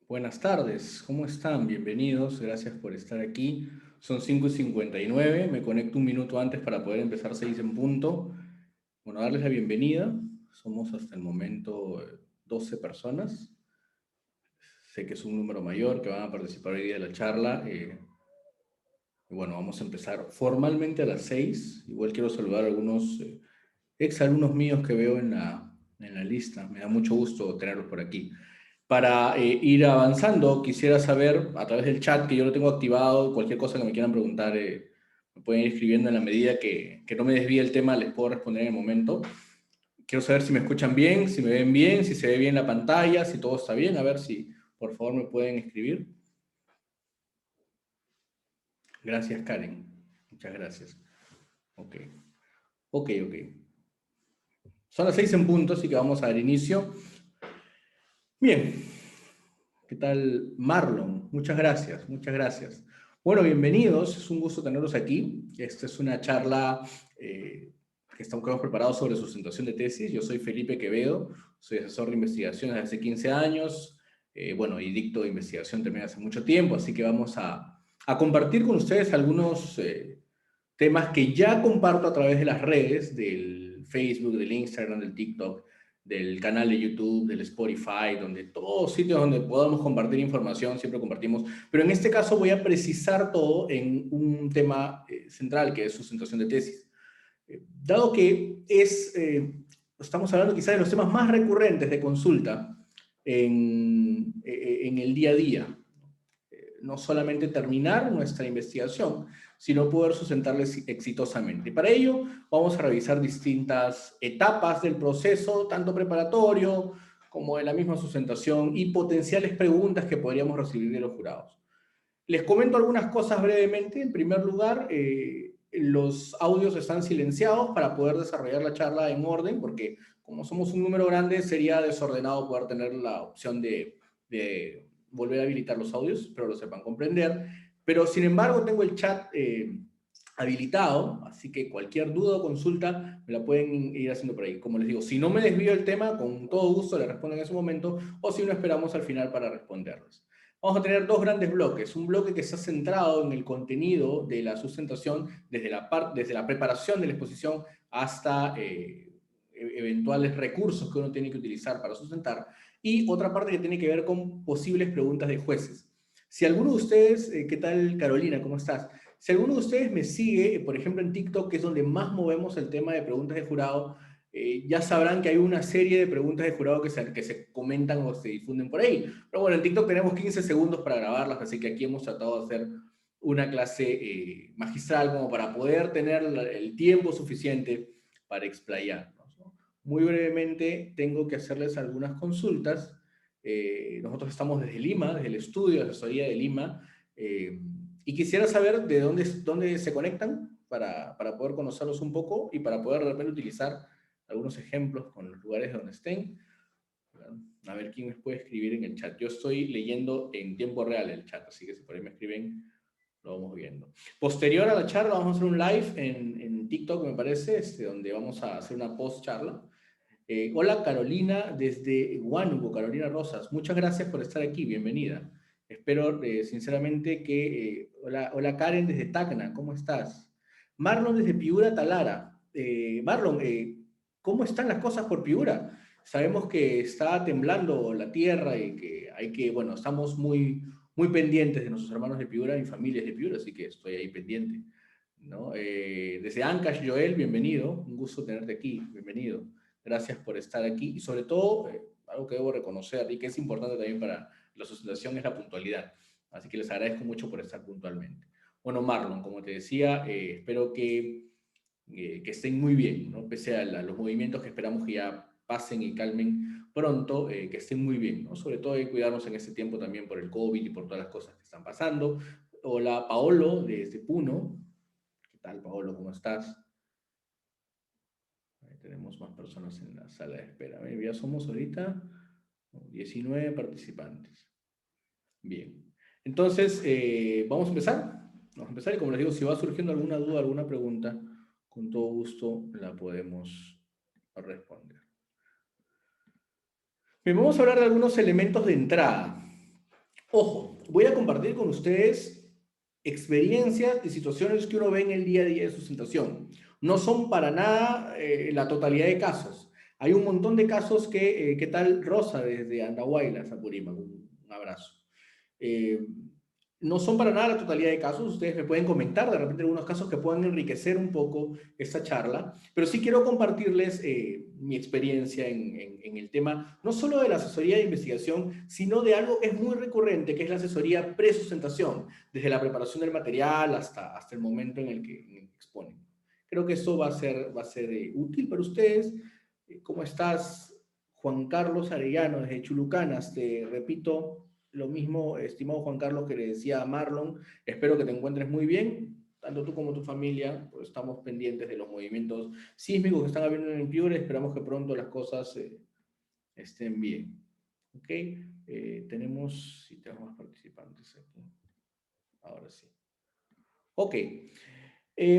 Buenas tardes, ¿cómo están? Bienvenidos, gracias por estar aquí. Son 5:59, me conecto un minuto antes para poder empezar 6 en punto. Bueno, darles la bienvenida. Somos hasta el momento 12 personas. Sé que es un número mayor que van a participar hoy día de la charla. Y bueno, vamos a empezar formalmente a las 6. Igual quiero saludar a algunos exalumnos míos que veo en la lista. Me da mucho gusto tenerlos por aquí. Para ir avanzando, quisiera saber a través del chat que yo lo tengo activado, cualquier cosa que me quieran preguntar, me pueden ir escribiendo en la medida que no me desvíe el tema, les puedo responder en el momento. Quiero saber si me escuchan bien, si me ven bien, si se ve bien la pantalla, si todo está bien, a ver si por favor me pueden escribir. Gracias, Karen. Muchas gracias. Ok, ok. Son las 6 en punto, así que vamos a dar inicio. Bien, ¿qué tal, Marlon? Muchas gracias, muchas gracias. Bueno, bienvenidos, es un gusto tenerlos aquí. Esta es una charla que hemos preparado sobre sustentación de tesis. Yo soy Felipe Quevedo, soy asesor de investigación desde hace 15 años, bueno, y dicto de investigación también hace mucho tiempo, así que vamos a compartir con ustedes algunos temas que ya comparto a través de las redes, del Facebook, del Instagram, del TikTok, del canal de YouTube, del Spotify, donde todos sitios donde podamos compartir información, siempre compartimos. Pero en este caso voy a precisar todo en un tema central, que es sustentación de tesis. Dado que estamos hablando quizás de los temas más recurrentes de consulta en el día a día, no solamente terminar nuestra investigación, sino poder sustentarles exitosamente. Y para ello vamos a revisar distintas etapas del proceso, tanto preparatorio como de la misma sustentación y potenciales preguntas que podríamos recibir de los jurados. Les comento algunas cosas brevemente. En primer lugar, los audios están silenciados para poder desarrollar la charla en orden, porque como somos un número grande, sería desordenado poder tener la opción de volver a habilitar los audios, espero lo sepan comprender. Pero sin embargo, tengo el chat habilitado, así que cualquier duda o consulta me la pueden ir haciendo por ahí. Como les digo, si no me desvío el tema, con todo gusto le respondo en ese momento, o si no, esperamos al final para responderles. Vamos a tener dos grandes bloques. Un bloque que está centrado en el contenido de la sustentación desde la preparación de la exposición hasta eventuales recursos que uno tiene que utilizar para sustentar. Y otra parte que tiene que ver con posibles preguntas de jueces. Si alguno de ustedes, ¿qué tal Carolina? ¿Cómo estás? Si alguno de ustedes me sigue, por ejemplo en TikTok, que es donde más movemos el tema de preguntas de jurado, ya sabrán que hay una serie de preguntas de jurado que se comentan o se difunden por ahí. Pero bueno, en TikTok tenemos 15 segundos para grabarlas, así que aquí hemos tratado de hacer una clase magistral como para poder tener el tiempo suficiente para explayarnos, ¿no? Muy brevemente, tengo que hacerles algunas consultas. Nosotros estamos desde Lima, desde el estudio de asesoría de Lima, y quisiera saber de dónde se conectan para poder conocerlos un poco y para poder de repente utilizar algunos ejemplos con los lugares donde estén. A ver quién me puede escribir en el chat. Yo estoy leyendo en tiempo real el chat, así que si por ahí me escriben, lo vamos viendo. Posterior a la charla, vamos a hacer un live en TikTok, me parece, donde vamos a hacer una post charla. Hola Carolina desde Huánuco, Carolina Rosas. Muchas gracias por estar aquí, bienvenida. Espero sinceramente que... hola Karen desde Tacna, ¿cómo estás? Marlon desde Piura, Talara. Marlon, ¿cómo están las cosas por Piura? Sabemos que está temblando la tierra y que bueno, estamos muy pendientes de nuestros hermanos de Piura y familias de Piura, así que estoy ahí pendiente, ¿no? Desde Ancash, Joel, bienvenido, un gusto tenerte aquí, bienvenido. Gracias por estar aquí y sobre todo, algo que debo reconocer y que es importante también para la asociación es la puntualidad. Así que les agradezco mucho por estar puntualmente. Bueno, Marlon, como te decía, espero que estén muy bien, ¿no? Pese a los movimientos que esperamos que ya pasen y calmen pronto, que estén muy bien, ¿no? Sobre todo hay que cuidarnos en este tiempo también por el COVID y por todas las cosas que están pasando. Hola, Paolo, desde Puno. ¿Qué tal, Paolo? ¿Cómo estás? Ahí tenemos más personas en la sala de espera. Ya somos ahorita 19 participantes. Bien. Entonces, vamos a empezar. Vamos a empezar y como les digo, si va surgiendo alguna duda, alguna pregunta, con todo gusto la podemos responder. Bien, vamos a hablar de algunos elementos de entrada. Ojo, voy a compartir con ustedes experiencias y situaciones que uno ve en el día a día de sustentación. No son para nada la totalidad de casos. Hay un montón de casos que, ¿qué tal Rosa desde Andahuaylas, Apurímac? Un abrazo. Eh, no son para nada la totalidad de casos, ustedes me pueden comentar de repente algunos casos que puedan enriquecer un poco esta charla, pero sí quiero compartirles mi experiencia en el tema, no solo de la asesoría de investigación, sino de algo que es muy recurrente, que es la asesoría presustentación, desde la preparación del material hasta el momento en el que exponen. Creo que eso va a ser útil para ustedes. ¿Cómo estás, Juan Carlos Arellano, desde Chulucanas? Te repito lo mismo, estimado Juan Carlos, que le decía a Marlon. Espero que te encuentres muy bien, tanto tú como tu familia. Pues estamos pendientes de los movimientos sísmicos que están habiendo en el Piure. Esperamos que pronto las cosas estén bien. ¿Ok? tenemos más participantes aquí. Ahora sí. Ok.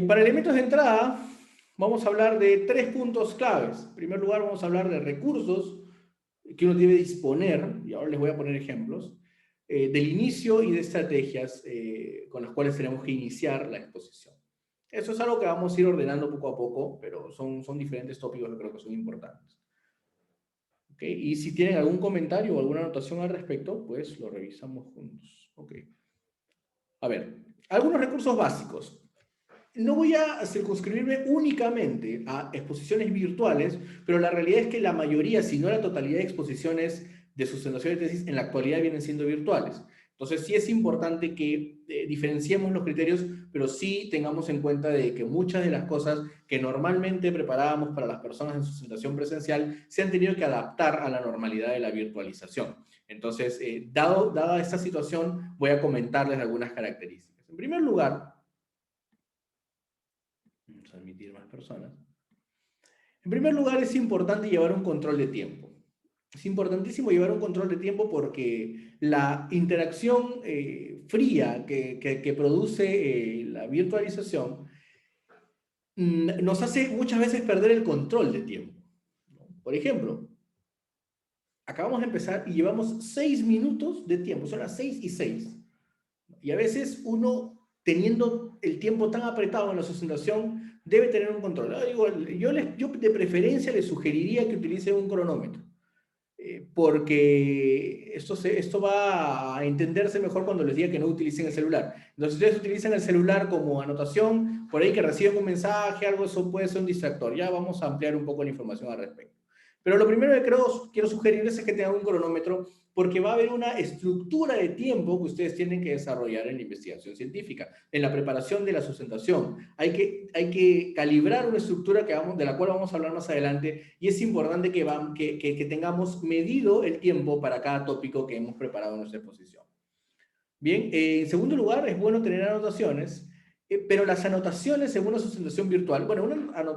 Para elementos de entrada, vamos a hablar de 3 puntos claves. En primer lugar, vamos a hablar de recursos que uno debe disponer, y ahora les voy a poner ejemplos, del inicio y de estrategias con las cuales tenemos que iniciar la exposición. Eso es algo que vamos a ir ordenando poco a poco, pero son diferentes tópicos que creo que son importantes. ¿Okay? Y si tienen algún comentario o alguna anotación al respecto, pues lo revisamos juntos. Okay. A ver, algunos recursos básicos. No voy a circunscribirme únicamente a exposiciones virtuales, pero la realidad es que la mayoría, si no la totalidad de exposiciones de sustentación de tesis en la actualidad vienen siendo virtuales. Entonces sí es importante que diferenciemos los criterios, pero sí tengamos en cuenta de que muchas de las cosas que normalmente preparábamos para las personas en sustentación presencial se han tenido que adaptar a la normalidad de la virtualización. Entonces, dada esta situación, voy a comentarles algunas características. En primer lugar, vamos a admitir más personas. En primer lugar, es importante llevar un control de tiempo. Es importantísimo llevar un control de tiempo porque la interacción fría que produce la virtualización nos hace muchas veces perder el control de tiempo. Por ejemplo, acabamos de empezar y llevamos 6 minutos de tiempo, son las 6:06. Y a veces uno, teniendo el tiempo tan apretado en la sustentación, debe tener un control. Yo de preferencia les sugeriría que utilicen un cronómetro, porque esto va a entenderse mejor cuando les diga que no utilicen el celular. Entonces, si ustedes utilizan el celular como anotación, por ahí que reciben un mensaje, algo, eso puede ser un distractor. Ya vamos a ampliar un poco la información al respecto. Pero lo primero que quiero sugerirles es que tengan un cronómetro, porque va a haber una estructura de tiempo que ustedes tienen que desarrollar en la investigación científica, en la preparación de la sustentación. Hay que calibrar una estructura de la cual vamos a hablar más adelante, y es importante que tengamos medido el tiempo para cada tópico que hemos preparado en nuestra exposición. Bien, en segundo lugar, es bueno tener anotaciones, pero las anotaciones en una sustentación virtual, bueno,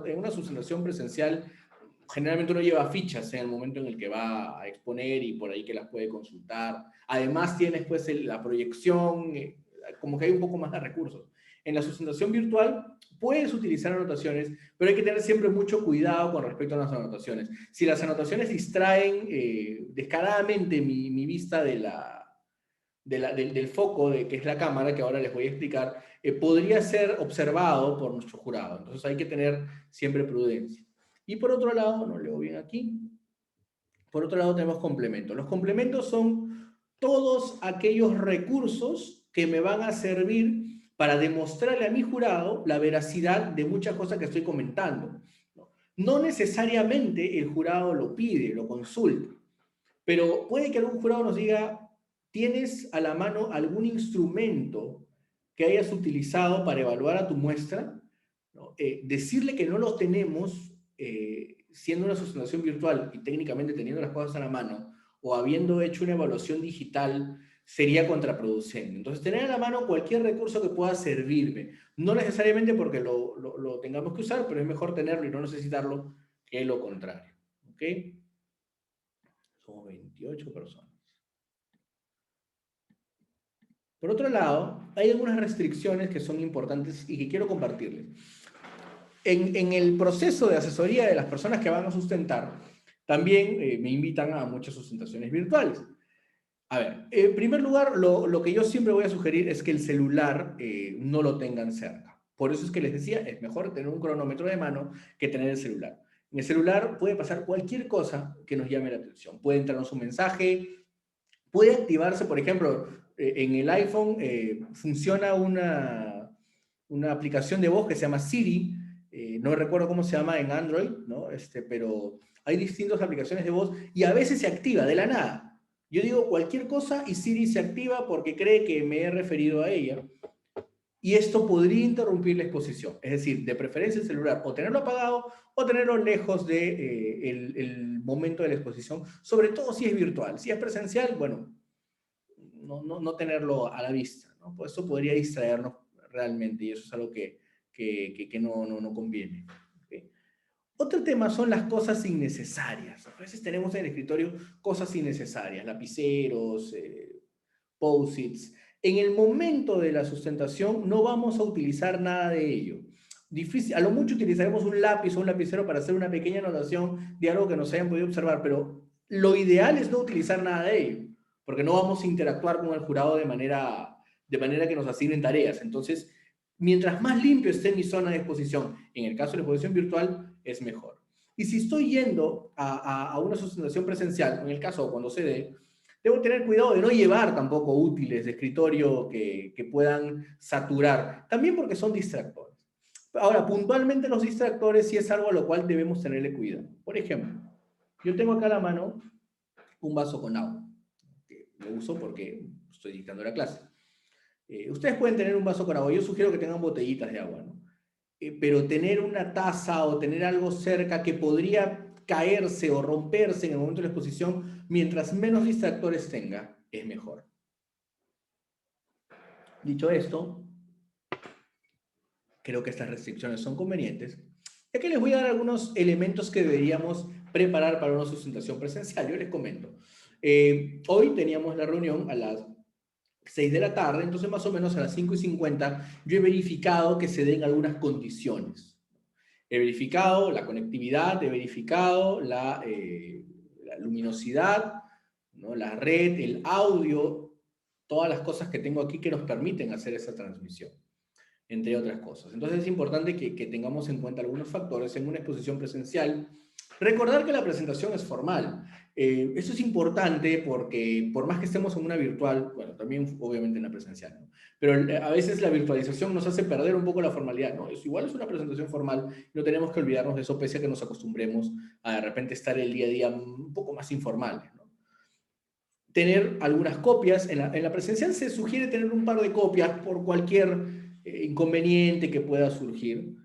en una sustentación presencial, generalmente uno lleva fichas en el momento en el que va a exponer y por ahí que las puede consultar. Además tienes pues la proyección, como que hay un poco más de recursos. En la sustentación virtual puedes utilizar anotaciones, pero hay que tener siempre mucho cuidado con respecto a las anotaciones. Si las anotaciones distraen descaradamente mi vista del foco que es la cámara, que ahora les voy a explicar, podría ser observado por nuestro jurado. Entonces hay que tener siempre prudencia. Y por otro lado, no leo bien aquí, por otro lado tenemos complementos. Los complementos son todos aquellos recursos que me van a servir para demostrarle a mi jurado la veracidad de muchas cosas que estoy comentando. No necesariamente el jurado lo pide, lo consulta, pero puede que algún jurado nos diga, ¿tienes a la mano algún instrumento que hayas utilizado para evaluar a tu muestra? ¿No? Decirle que no lo tenemos, siendo una sustentación virtual y técnicamente teniendo las cosas a la mano, o habiendo hecho una evaluación digital, sería contraproducente. Entonces, tener a la mano cualquier recurso que pueda servirme, no necesariamente porque lo tengamos que usar, pero es mejor tenerlo y no necesitarlo que lo contrario. ¿Ok? Somos 28 personas. Por otro lado, hay algunas restricciones que son importantes y que quiero compartirles. En el proceso de asesoría de las personas que van a sustentar, también me invitan a muchas sustentaciones virtuales. A ver, en primer lugar, lo que yo siempre voy a sugerir es que el celular no lo tengan cerca. Por eso es que les decía, es mejor tener un cronómetro de mano que tener el celular. En el celular puede pasar cualquier cosa que nos llame la atención. Puede entrarnos un mensaje, puede activarse, por ejemplo, en el iPhone funciona una aplicación de voz que se llama Siri, no recuerdo cómo se llama en Android, ¿no? Pero hay distintas aplicaciones de voz y a veces se activa de la nada. Yo digo cualquier cosa y Siri se activa porque cree que me he referido a ella. Y esto podría interrumpir la exposición. Es decir, de preferencia el celular o tenerlo apagado o tenerlo lejos de, el momento de la exposición, sobre todo si es virtual. Si es presencial, bueno, no tenerlo a la vista, ¿no? Pues eso podría distraernos realmente y eso es algo que no conviene. ¿Okay? Otro tema son las cosas innecesarias. A veces tenemos en el escritorio cosas innecesarias, lapiceros, post-its. En el momento de la sustentación no vamos a utilizar nada de ello. Difícil, a lo mucho utilizaremos un lápiz o un lapicero para hacer una pequeña anotación de algo que nos hayan podido observar, pero lo ideal es no utilizar nada de ello, porque no vamos a interactuar con el jurado de manera que nos asignen tareas. Entonces, mientras más limpio esté mi zona de exposición, en el caso de la exposición virtual, es mejor. Y si estoy yendo a una sustentación presencial, en el caso cuando se dé, debo tener cuidado de no llevar tampoco útiles de escritorio que puedan saturar, también porque son distractores. Ahora, puntualmente los distractores sí es algo a lo cual debemos tenerle cuidado. Por ejemplo, yo tengo acá a la mano un vaso con agua, que lo uso porque estoy dictando la clase. Ustedes pueden tener un vaso con agua, yo sugiero que tengan botellitas de agua, ¿no? Pero tener una taza o tener algo cerca que podría caerse o romperse en el momento de la exposición, mientras menos distractores tenga, es mejor. Dicho esto, creo que estas restricciones son convenientes. Y aquí les voy a dar algunos elementos que deberíamos preparar para una sustentación presencial. Yo les comento. Hoy teníamos la reunión a las 6 de la tarde, entonces más o menos a las 5:50 yo he verificado que se den algunas condiciones. He verificado la conectividad, he verificado la luminosidad, ¿no? La red, el audio, todas las cosas que tengo aquí que nos permiten hacer esa transmisión, entre otras cosas. Entonces es importante que tengamos en cuenta algunos factores en una exposición presencial. Recordar que la presentación es formal. Eso es importante porque por más que estemos en una virtual, bueno, también obviamente en la presencial, ¿no? Pero a veces la virtualización nos hace perder un poco la formalidad, ¿no? Igual es una presentación formal, no tenemos que olvidarnos de eso pese a que nos acostumbremos a de repente estar el día a día un poco más informales, ¿no? Tener algunas copias, en la presencial se sugiere tener un par de copias por cualquier inconveniente que pueda surgir.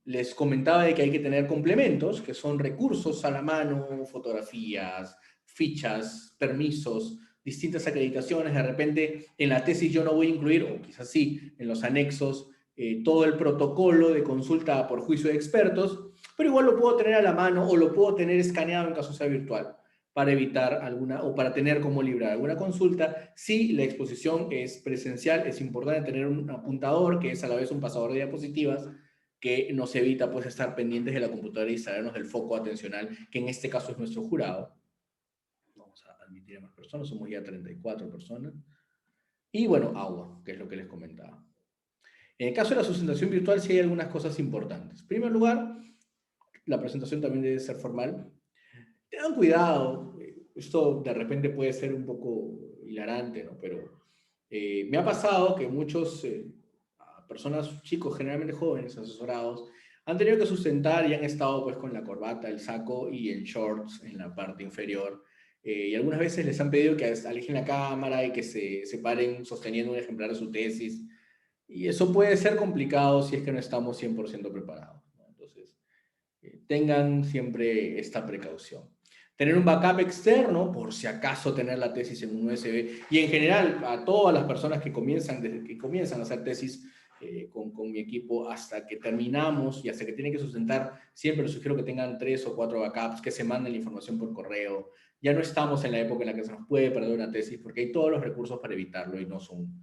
Les comentaba de que hay que tener complementos, que son recursos a la mano, fotografías, fichas, permisos, distintas acreditaciones. De repente, en la tesis yo no voy a incluir, o quizás sí, en los anexos, todo el protocolo de consulta por juicio de expertos, pero igual lo puedo tener a la mano o lo puedo tener escaneado en caso sea virtual para evitar alguna o para tener como librar alguna consulta. Si la exposición es presencial, es importante tener un apuntador que es a la vez un pasador de diapositivas que nos evita pues estar pendientes de la computadora y distraernos del foco atencional, que en este caso es nuestro jurado. Vamos a admitir a más personas, somos ya 34 personas. Y bueno, agua, que es lo que les comentaba. En el caso de la sustentación virtual sí hay algunas cosas importantes. En primer lugar, la presentación también debe ser formal. Tengan cuidado, esto de repente puede ser un poco hilarante, ¿no? Pero me ha pasado que muchos personas, chicos, generalmente jóvenes, asesorados, han tenido que sustentar y han estado pues con la corbata, el saco y el shorts en la parte inferior. Y algunas veces les han pedido que alejen la cámara y que se paren sosteniendo un ejemplar de su tesis. Y eso puede ser complicado si es que no estamos 100% preparados, ¿no? Entonces, tengan siempre esta precaución. Tener un backup externo, por si acaso tener la tesis en un USB. Y en general, a todas las personas que comienzan a hacer tesis con mi equipo hasta que terminamos y hasta que tienen que sustentar, siempre les sugiero que tengan 3 o 4 backups, que se manden la información por correo. Ya no estamos en la época en la que se nos puede perder una tesis porque hay todos los recursos para evitarlo y no son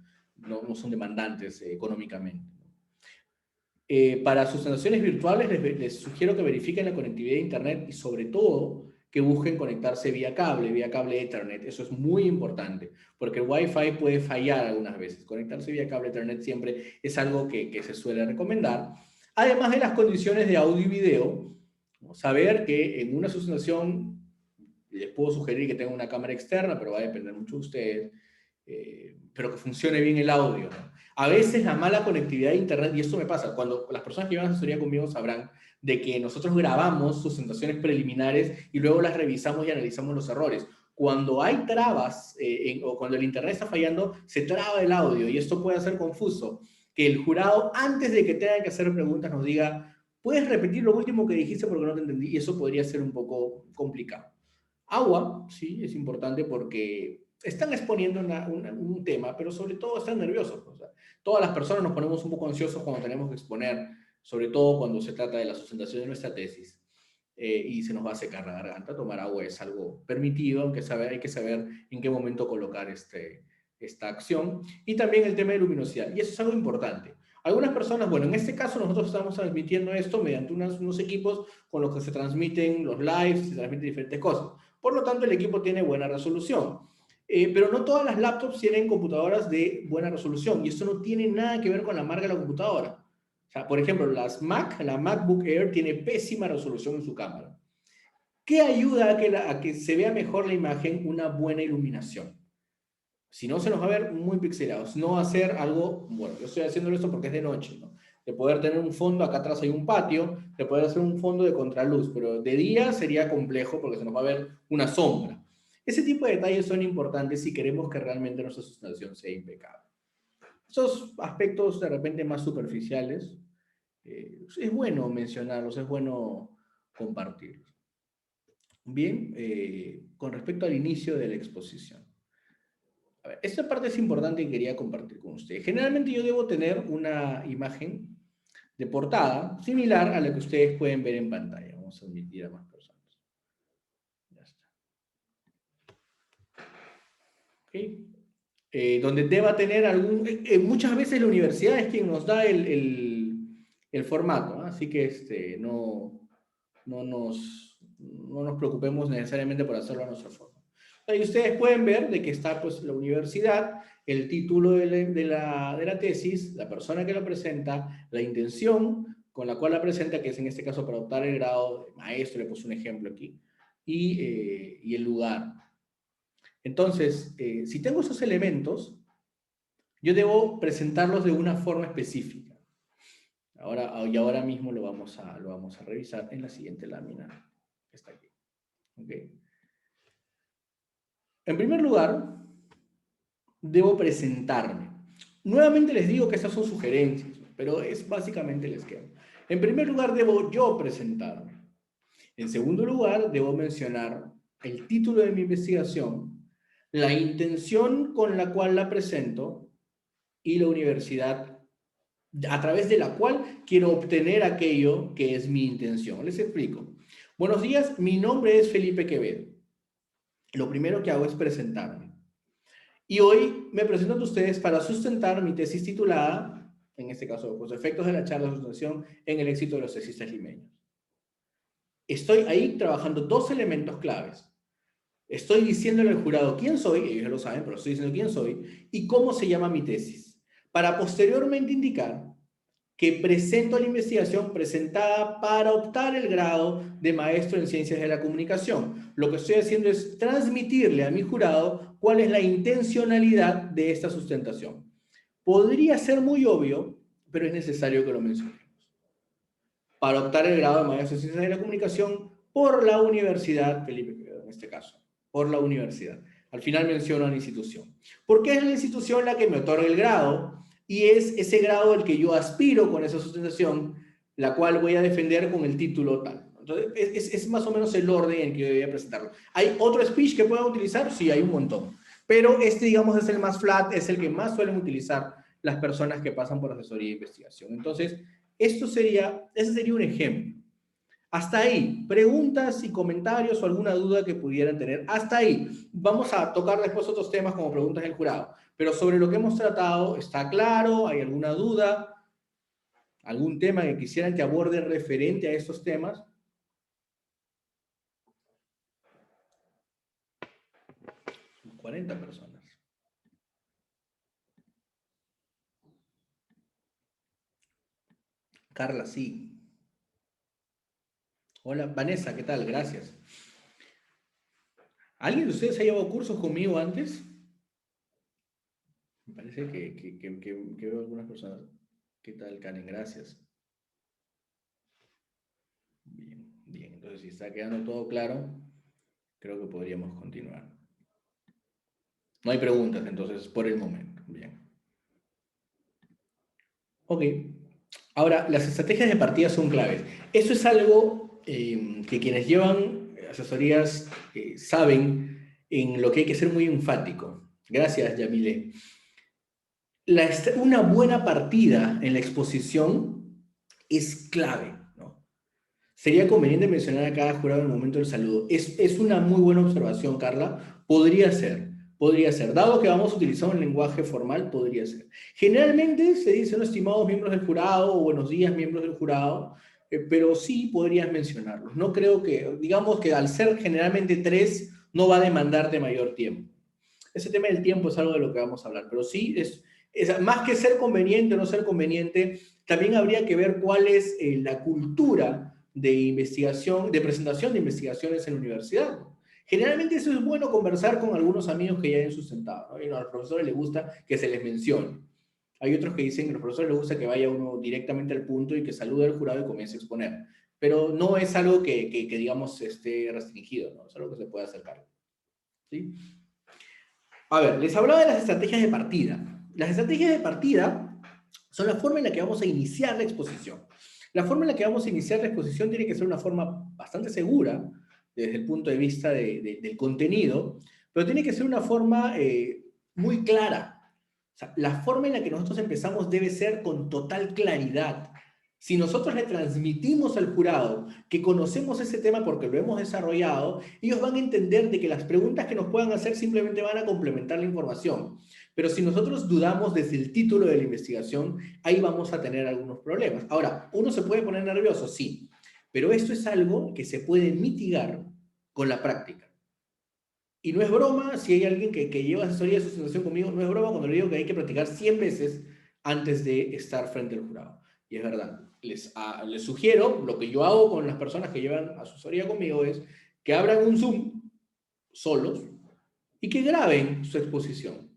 demandantes económicamente. Para sustentaciones virtuales les sugiero que verifiquen la conectividad de Internet y sobre todo que busquen conectarse vía cable Ethernet. Eso es muy importante, porque el Wi-Fi puede fallar algunas veces. Conectarse vía cable Ethernet siempre es algo que se suele recomendar. Además de las condiciones de audio y video, saber que en una sustentación les puedo sugerir que tengan una cámara externa, pero va a depender mucho de ustedes, pero que funcione bien el audio, ¿no? A veces la mala conectividad de internet, y esto me pasa, cuando las personas que llevan asesoría conmigo sabrán de que nosotros grabamos sustentaciones preliminares y luego las revisamos y analizamos los errores. Cuando hay trabas o cuando el internet está fallando, se traba el audio y esto puede ser confuso. Que el jurado, antes de que tenga que hacer preguntas, nos diga, ¿puedes repetir lo último que dijiste porque no te entendí? Y eso podría ser un poco complicado. Agua, sí, es importante porque están exponiendo un tema, pero sobre todo están nerviosos. O sea, todas las personas nos ponemos un poco ansiosos cuando tenemos que exponer, sobre todo cuando se trata de la sustentación de nuestra tesis, y se nos va a secar la garganta. Tomar agua es algo permitido, aunque hay que saber en qué momento colocar esta acción. Y también el tema de luminosidad, y eso es algo importante. Algunas personas, bueno, en este caso nosotros estamos transmitiendo esto mediante unos equipos con los que se transmiten los lives, se transmiten diferentes cosas. Por lo tanto, el equipo tiene buena resolución. Pero no todas las laptops tienen computadoras de buena resolución y esto no tiene nada que ver con la marca de la computadora. O sea, por ejemplo, la MacBook Air tiene pésima resolución en su cámara. ¿Qué ayuda a que se vea mejor la imagen? Una buena iluminación. Si no, se nos va a ver muy pixelados. No hacer algo, bueno, yo estoy haciendo esto porque es de noche, ¿no? De poder tener un fondo, acá atrás hay un patio, de poder hacer un fondo de contraluz, pero de día sería complejo porque se nos va a ver una sombra. Ese tipo de detalles son importantes si queremos que realmente nuestra sustentación sea impecable. Esos aspectos de repente más superficiales, es bueno mencionarlos, es bueno compartirlos. Bien, con respecto al inicio de la exposición. A ver, esta parte es importante y quería compartir con ustedes. Generalmente yo debo tener una imagen de portada similar a la que ustedes pueden ver en pantalla. Vamos a admitir a más personas. Ya está. ¿Okay? Donde deba tener algún... muchas veces la universidad es quien nos da el formato, ¿no? Así que no nos preocupemos necesariamente por hacerlo a nuestra forma. Y ustedes pueden ver de que está pues la universidad, el título de la tesis, la persona que la presenta, la intención con la cual la presenta, que es en este caso para optar el grado de maestro, le puse un ejemplo aquí, y el lugar. Entonces, si tengo esos elementos, yo debo presentarlos de una forma específica. Ahora mismo lo vamos a revisar en la siguiente lámina que está aquí. ¿Okay? En primer lugar, debo presentarme. Nuevamente les digo que estas son sugerencias, pero es básicamente el esquema. En primer lugar, debo yo presentarme. En segundo lugar, debo mencionar el título de mi investigación, la intención con la cual la presento y la universidad a través de la cual quiero obtener aquello que es mi intención. Les explico. Buenos días, mi nombre es Felipe Quevedo. Lo primero que hago es presentarme. Y hoy me presento ante ustedes para sustentar mi tesis titulada, en este caso, los efectos de la charla de sustentación en el éxito de los tesistas limeños. Estoy ahí trabajando dos elementos claves. Estoy diciéndole al jurado quién soy, ellos ya lo saben, pero estoy diciendo quién soy, y cómo se llama mi tesis, para posteriormente indicar que presento la investigación presentada para optar el grado de maestro en ciencias de la comunicación. Lo que estoy haciendo es transmitirle a mi jurado cuál es la intencionalidad de esta sustentación. Podría ser muy obvio, pero es necesario que lo mencionemos. Para optar el grado de maestro en ciencias de la comunicación por la Universidad Felipe Quevedo, en este caso, por la universidad. Al final menciono a la institución. Porque es la institución la que me otorga el grado y es ese grado al que yo aspiro con esa sustentación, la cual voy a defender con el título tal. Entonces, es más o menos el orden en que yo voy a presentarlo. ¿Hay otro speech que puedan utilizar? Sí, hay un montón. Pero este, digamos, es el más flat, es el que más suelen utilizar las personas que pasan por asesoría e investigación. Entonces, ese sería un ejemplo. Hasta ahí, preguntas y comentarios o alguna duda que pudieran tener. Hasta ahí. Vamos a tocar después otros temas como preguntas del jurado. Pero sobre lo que hemos tratado, ¿está claro? ¿Hay alguna duda? ¿Algún tema que quisieran que aborde referente a estos temas? 40 personas. Carla, sí. Hola, Vanessa, ¿qué tal? Gracias. ¿Alguien de ustedes ha llevado cursos conmigo antes? Me parece que veo algunas personas. ¿Qué tal, Karen? Gracias. Bien, bien. Entonces, si está quedando todo claro, creo que podríamos continuar. No hay preguntas, entonces, por el momento. Bien. Ok. Ahora, las estrategias de partida son claves. Eso es algo que quienes llevan asesorías saben en lo que hay que ser muy enfático. Gracias, Yamile. Una buena partida en la exposición es clave, ¿no? Sería conveniente mencionar a cada jurado en el momento del saludo. Es una muy buena observación, Carla. Podría ser, podría ser. Dado que vamos a utilizar un lenguaje formal, podría ser. Generalmente se dice, ¿no? Estimados miembros del jurado, o buenos días, miembros del jurado, pero sí podrías mencionarlos. No creo que, digamos que al ser generalmente tres, no va a demandarte mayor tiempo. Ese tema del tiempo es algo de lo que vamos a hablar, pero sí, más que ser conveniente o no ser conveniente, también habría que ver cuál es la cultura de investigación, de presentación de investigaciones en la universidad. Generalmente eso es bueno conversar con algunos amigos que ya hayan sustentado, ¿no? Y a los profesores les gusta que se les mencione. Hay otros que dicen que a los profesores les gusta que vaya uno directamente al punto y que salude al jurado y comience a exponer. Pero no es algo que digamos, esté restringido, ¿no? Es algo que se puede acercar. ¿Sí? A ver, les hablaba de las estrategias de partida. Las estrategias de partida son la forma en la que vamos a iniciar la exposición. La forma en la que vamos a iniciar la exposición tiene que ser una forma bastante segura desde el punto de vista del contenido, pero tiene que ser una forma muy clara. O sea, la forma en la que nosotros empezamos debe ser con total claridad. Si nosotros le transmitimos al jurado que conocemos ese tema porque lo hemos desarrollado, ellos van a entender de que las preguntas que nos puedan hacer simplemente van a complementar la información. Pero si nosotros dudamos desde el título de la investigación, ahí vamos a tener algunos problemas. Ahora, ¿uno se puede poner nervioso? Sí, pero esto es algo que se puede mitigar con la práctica. Y no es broma, si hay alguien que lleva asesoría de sustentación conmigo, no es broma cuando le digo que hay que practicar 100 veces antes de estar frente al jurado. Y es verdad, les sugiero, lo que yo hago con las personas que llevan asesoría conmigo es que abran un Zoom solos y que graben su exposición.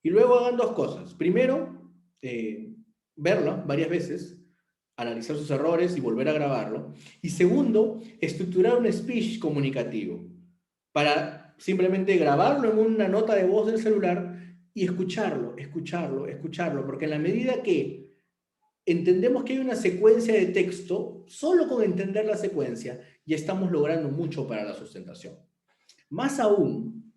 Y luego hagan dos cosas. Primero, verla varias veces, analizar sus errores y volver a grabarlo. Y segundo, estructurar un speech comunicativo para simplemente grabarlo en una nota de voz del celular y escucharlo, escucharlo, escucharlo, porque en la medida que entendemos que hay una secuencia de texto, solo con entender la secuencia ya estamos logrando mucho para la sustentación. Más aún,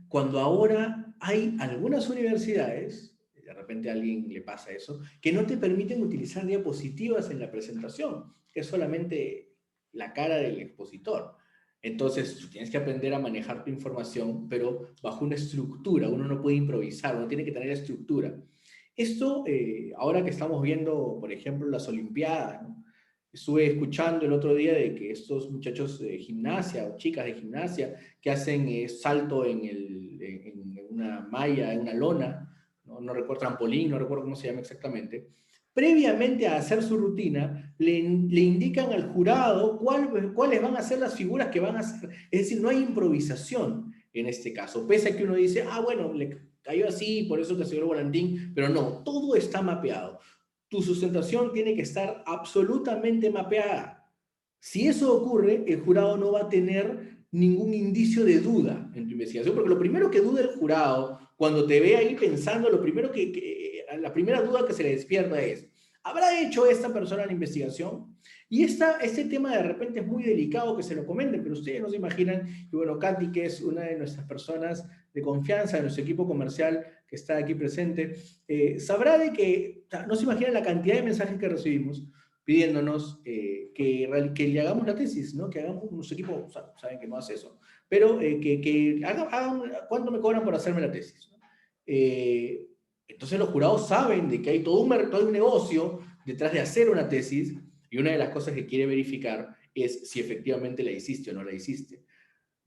cuando ahora hay algunas universidades, de repente a alguien le pasa eso, que no te permiten utilizar diapositivas en la presentación, que es solamente la cara del expositor. Entonces, tú tienes que aprender a manejar tu información, pero bajo una estructura. Uno no puede improvisar, uno tiene que tener estructura. Esto, ahora que estamos viendo, por ejemplo, las Olimpiadas, ¿no? Estuve escuchando el otro día de que estos muchachos de gimnasia o chicas de gimnasia que hacen salto en una malla, en una lona, no recuerdo, trampolín, no recuerdo cómo se llama exactamente, previamente a hacer su rutina, le indican al jurado cuáles van a ser las figuras que van a hacer. Es decir, no hay improvisación en este caso, pese a que uno dice, bueno, le cayó así, por eso que se dio el volantín, pero no, todo está mapeado. Tu sustentación tiene que estar absolutamente mapeada. Si eso ocurre, el jurado no va a tener ningún indicio de duda en tu investigación, porque lo primero que duda el jurado, cuando te ve ahí pensando, lo primero la primera duda que se le despierta es, ¿habrá hecho esta persona la investigación? Y este tema de repente es muy delicado que se lo comenten, pero ustedes no se imaginan, y bueno, Katy, que es una de nuestras personas de confianza de nuestro equipo comercial que está aquí presente, sabrá de que, o sea, no se imaginan la cantidad de mensajes que recibimos pidiéndonos que le hagamos la tesis, ¿no? Que hagamos, nuestro equipo, o sea, saben que no hace eso, pero que hagan, ¿cuánto me cobran por hacerme la tesis? ¿No? Entonces los jurados saben de que hay todo un negocio detrás de hacer una tesis y una de las cosas que quiere verificar es si efectivamente la hiciste o no la hiciste.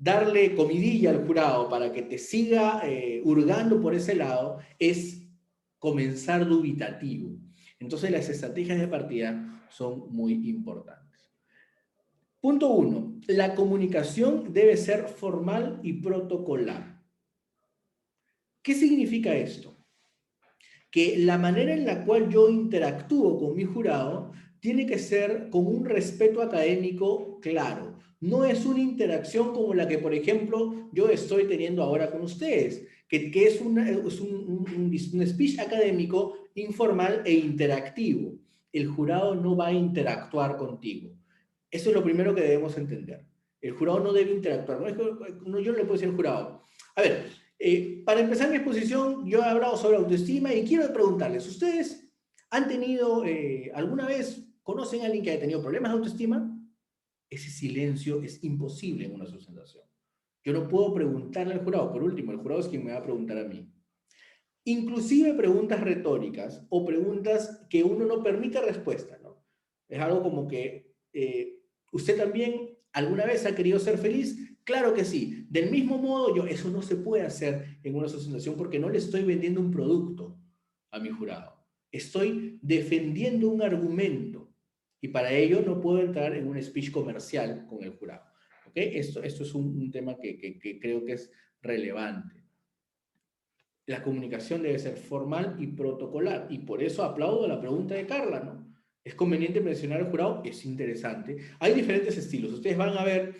darle comidilla al jurado para que te siga hurgando por ese lado es comenzar dubitativo. Entonces las estrategias de partida son muy importantes. Punto uno, la comunicación debe ser formal y protocolar. ¿Qué significa esto? Que la manera en la cual yo interactúo con mi jurado tiene que ser con un respeto académico claro. No es una interacción como la que, por ejemplo, yo estoy teniendo ahora con ustedes, que es un speech académico informal e interactivo. El jurado no va a interactuar contigo. Eso es lo primero que debemos entender. El jurado no debe interactuar. Yo no le puedo decir al jurado, a ver, para empezar mi exposición, yo he hablado sobre autoestima y quiero preguntarles, ¿ustedes han tenido alguna vez, conocen a alguien que haya tenido problemas de autoestima? Ese silencio es imposible en una sustentación. Yo no puedo preguntarle al jurado. Por último, el jurado es quien me va a preguntar a mí. Inclusive preguntas retóricas o preguntas que uno no permite respuesta, ¿no? Es algo como que, ¿usted también alguna vez ha querido ser feliz? Claro que sí. Del mismo modo, eso no se puede hacer en una asociación porque no le estoy vendiendo un producto a mi jurado. Estoy defendiendo un argumento y para ello no puedo entrar en un speech comercial con el jurado. ¿Ok? Esto es un tema que creo que es relevante. La comunicación debe ser formal y protocolar. Y por eso aplaudo la pregunta de Carla, ¿no? ¿Es conveniente mencionar al jurado? Es interesante. Hay diferentes estilos. Ustedes van a ver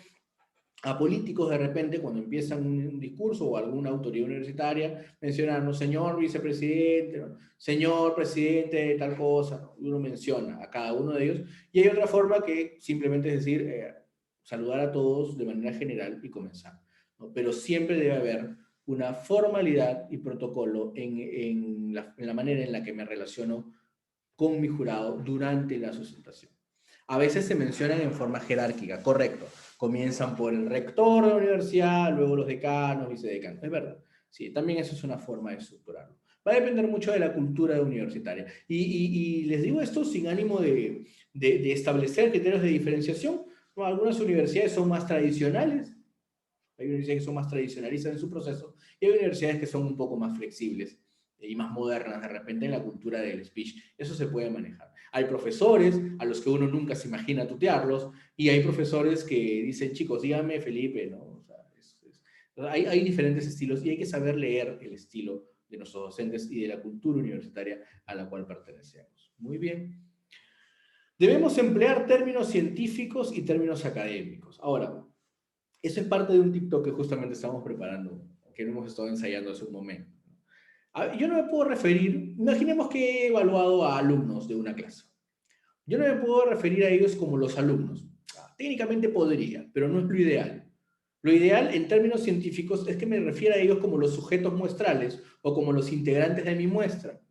a políticos de repente cuando empiezan un discurso o alguna autoridad universitaria mencionan, no, señor vicepresidente, ¿no? Señor presidente de tal cosa, ¿no? Y uno menciona a cada uno de ellos. Y hay otra forma que simplemente es decir, saludar a todos de manera general y comenzar, ¿no? Pero siempre debe haber una formalidad y protocolo en la manera en la que me relaciono con mi jurado durante la sustentación. A veces se mencionan en forma jerárquica, correcto. Comienzan por el rector de la universidad, luego los decanos, vicedecanos. Es verdad. Sí, también eso es una forma de estructurarlo. Va a depender mucho de la cultura universitaria. Y les digo esto sin ánimo de establecer criterios de diferenciación. No, algunas universidades son más tradicionales, hay universidades que son más tradicionalistas en su proceso y hay universidades que son un poco más flexibles y más modernas de repente en la cultura del speech. Eso se puede manejar. Hay profesores a los que uno nunca se imagina tutearlos y hay profesores que dicen, chicos, dígame Felipe, ¿no? O sea, hay diferentes estilos y hay que saber leer el estilo de nuestros docentes y de la cultura universitaria a la cual pertenecemos. Muy bien. Debemos emplear términos científicos y términos académicos. Ahora, eso es parte de un TikTok que justamente estamos preparando, que hemos estado ensayando hace un momento. Yo no me puedo referir, imaginemos que he evaluado a alumnos de una clase. Yo no me puedo referir a ellos como los alumnos. Técnicamente podría, pero no es lo ideal. Lo ideal en términos científicos es que me refiera a ellos como los sujetos muestrales o como los integrantes de mi muestra.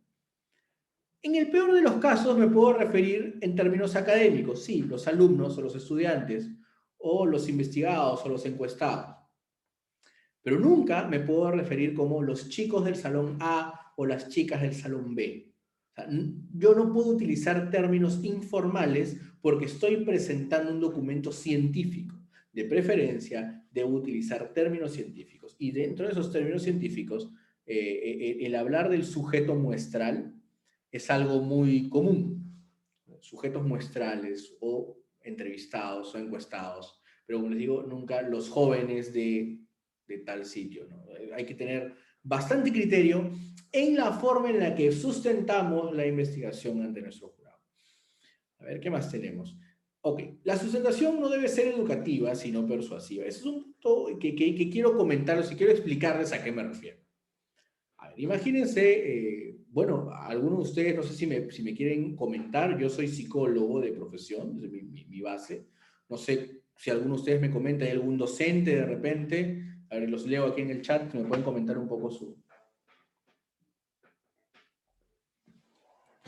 En el peor de los casos me puedo referir en términos académicos, sí, los alumnos o los estudiantes, o los investigados o los encuestados. Pero nunca me puedo referir como los chicos del salón A o las chicas del salón B. O sea, yo no puedo utilizar términos informales porque estoy presentando un documento científico. De preferencia, debo utilizar términos científicos. Y dentro de esos términos científicos, el hablar del sujeto muestral es algo muy común. Sujetos muestrales o entrevistados o encuestados. Pero como les digo, nunca los jóvenes de tal sitio, ¿no? Hay que tener bastante criterio en la forma en la que sustentamos la investigación ante nuestro jurado. A ver, ¿qué más tenemos? Ok, la sustentación no debe ser educativa, sino persuasiva. Ese es un punto que quiero comentarles y quiero explicarles a qué me refiero. A ver, imagínense, bueno, algunos de ustedes, no sé si me quieren comentar, yo soy psicólogo de profesión, es mi base. No sé si alguno de ustedes me comenta, hay algún docente de repente. A ver, los leo aquí en el chat, que me pueden comentar un poco su